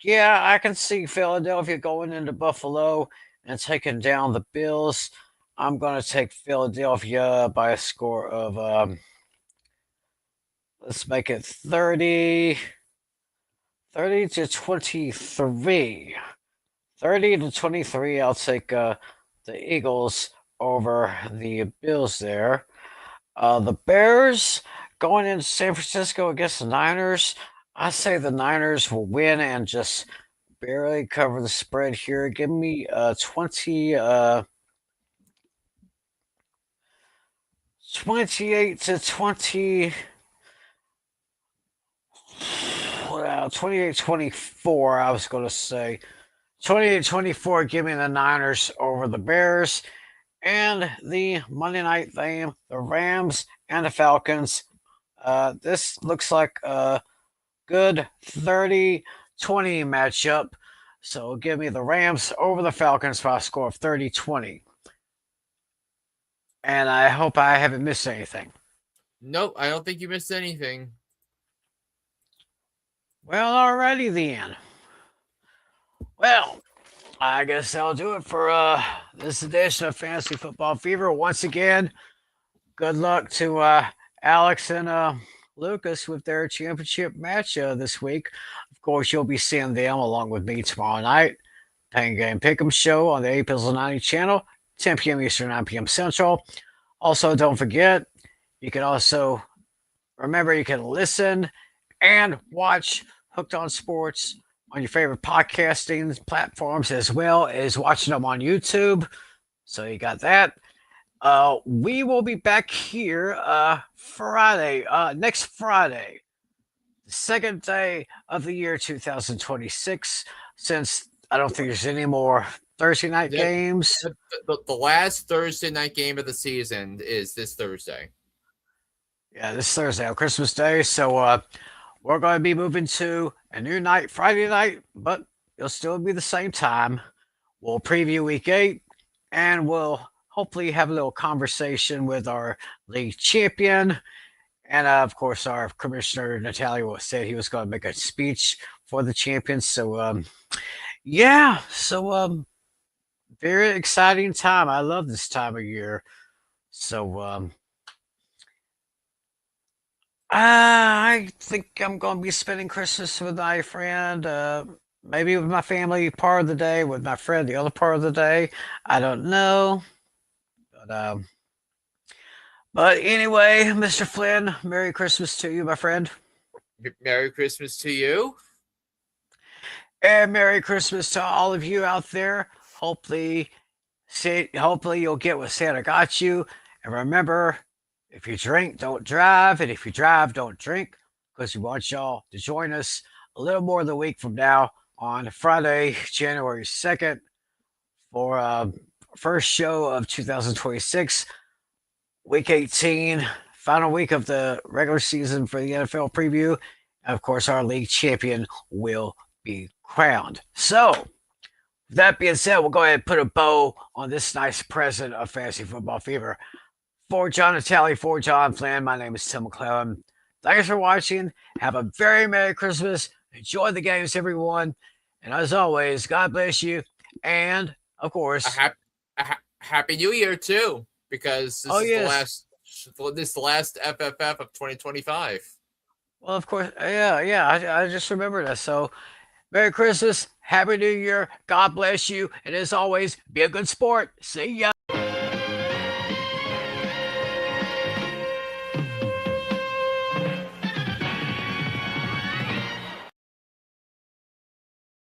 Yeah, I can see Philadelphia going into Buffalo and taking down the Bills. I'm going to take Philadelphia by a score of, let's make it 30-23. 30-23, I'll take the Eagles over the Bills there. The Bears going into San Francisco against the Niners. I say the Niners will win and just barely cover the spread here. Give me 28-20. 28-24, I was going to say. 28-24, give me the Niners over the Bears. And the Monday night game, the Rams and the Falcons. This looks like a good 30-20 matchup. So give me the Rams over the Falcons by a score of 30-20. And I hope I haven't missed anything. Nope, I don't think you missed anything. Well, alrighty then. Well, I guess that'll do it for this edition of Fantasy Football Fever. Once again, good luck to Alex and Lucas with their championship match this week. Of course, you'll be seeing them along with me tomorrow night. Pain Game Pick'em Show on the A90 channel, 10 p.m. Eastern, 9 p.m. Central. Also, don't forget, you can also remember you can listen and watch Hooked on Sports on your favorite podcasting platforms, as well as watching them on YouTube. So you got that. We will be back here Friday, next Friday, the second day of the year 2026, since I don't think there's any more Thursday night games. The last Thursday night game of the season is this Thursday. Yeah, this Thursday on Christmas Day. So we're going to be moving to a new night, Friday night, but it'll still be the same time. We'll preview week 8, and we'll hopefully have a little conversation with our league champion. And of course, our commissioner, Natale, said he was going to make a speech for the champions. So, yeah. So, very exciting time. I love this time of year. So, I think I'm going to be spending Christmas with my friend, maybe with my family part of the day, with my friend the other part of the day. I don't know. But anyway, Mr. Flynn, Merry Christmas to you, my friend. Merry Christmas to you. And Merry Christmas to all of you out there. Hopefully you'll get what Santa got you. And remember, if you drink, don't drive. And if you drive, don't drink. Because we want y'all to join us a little more than a week from now on Friday, January 2nd for first show of 2026, week 18, final week of the regular season for the NFL preview. And of course, our league champion will be crowned. So, with that being said, we'll go ahead and put a bow on this nice present of Fantasy Football Fever. For John Natale, for John Flynn, my name is Tim McClelland. Thanks for watching. Have a very Merry Christmas. Enjoy the games, everyone. And as always, God bless you. And, of course, a Happy New Year, too, because this is the last FFF of 2025. Well, of course, I just remembered that. So, Merry Christmas, Happy New Year, God bless you, and as always, be a good sport. See ya.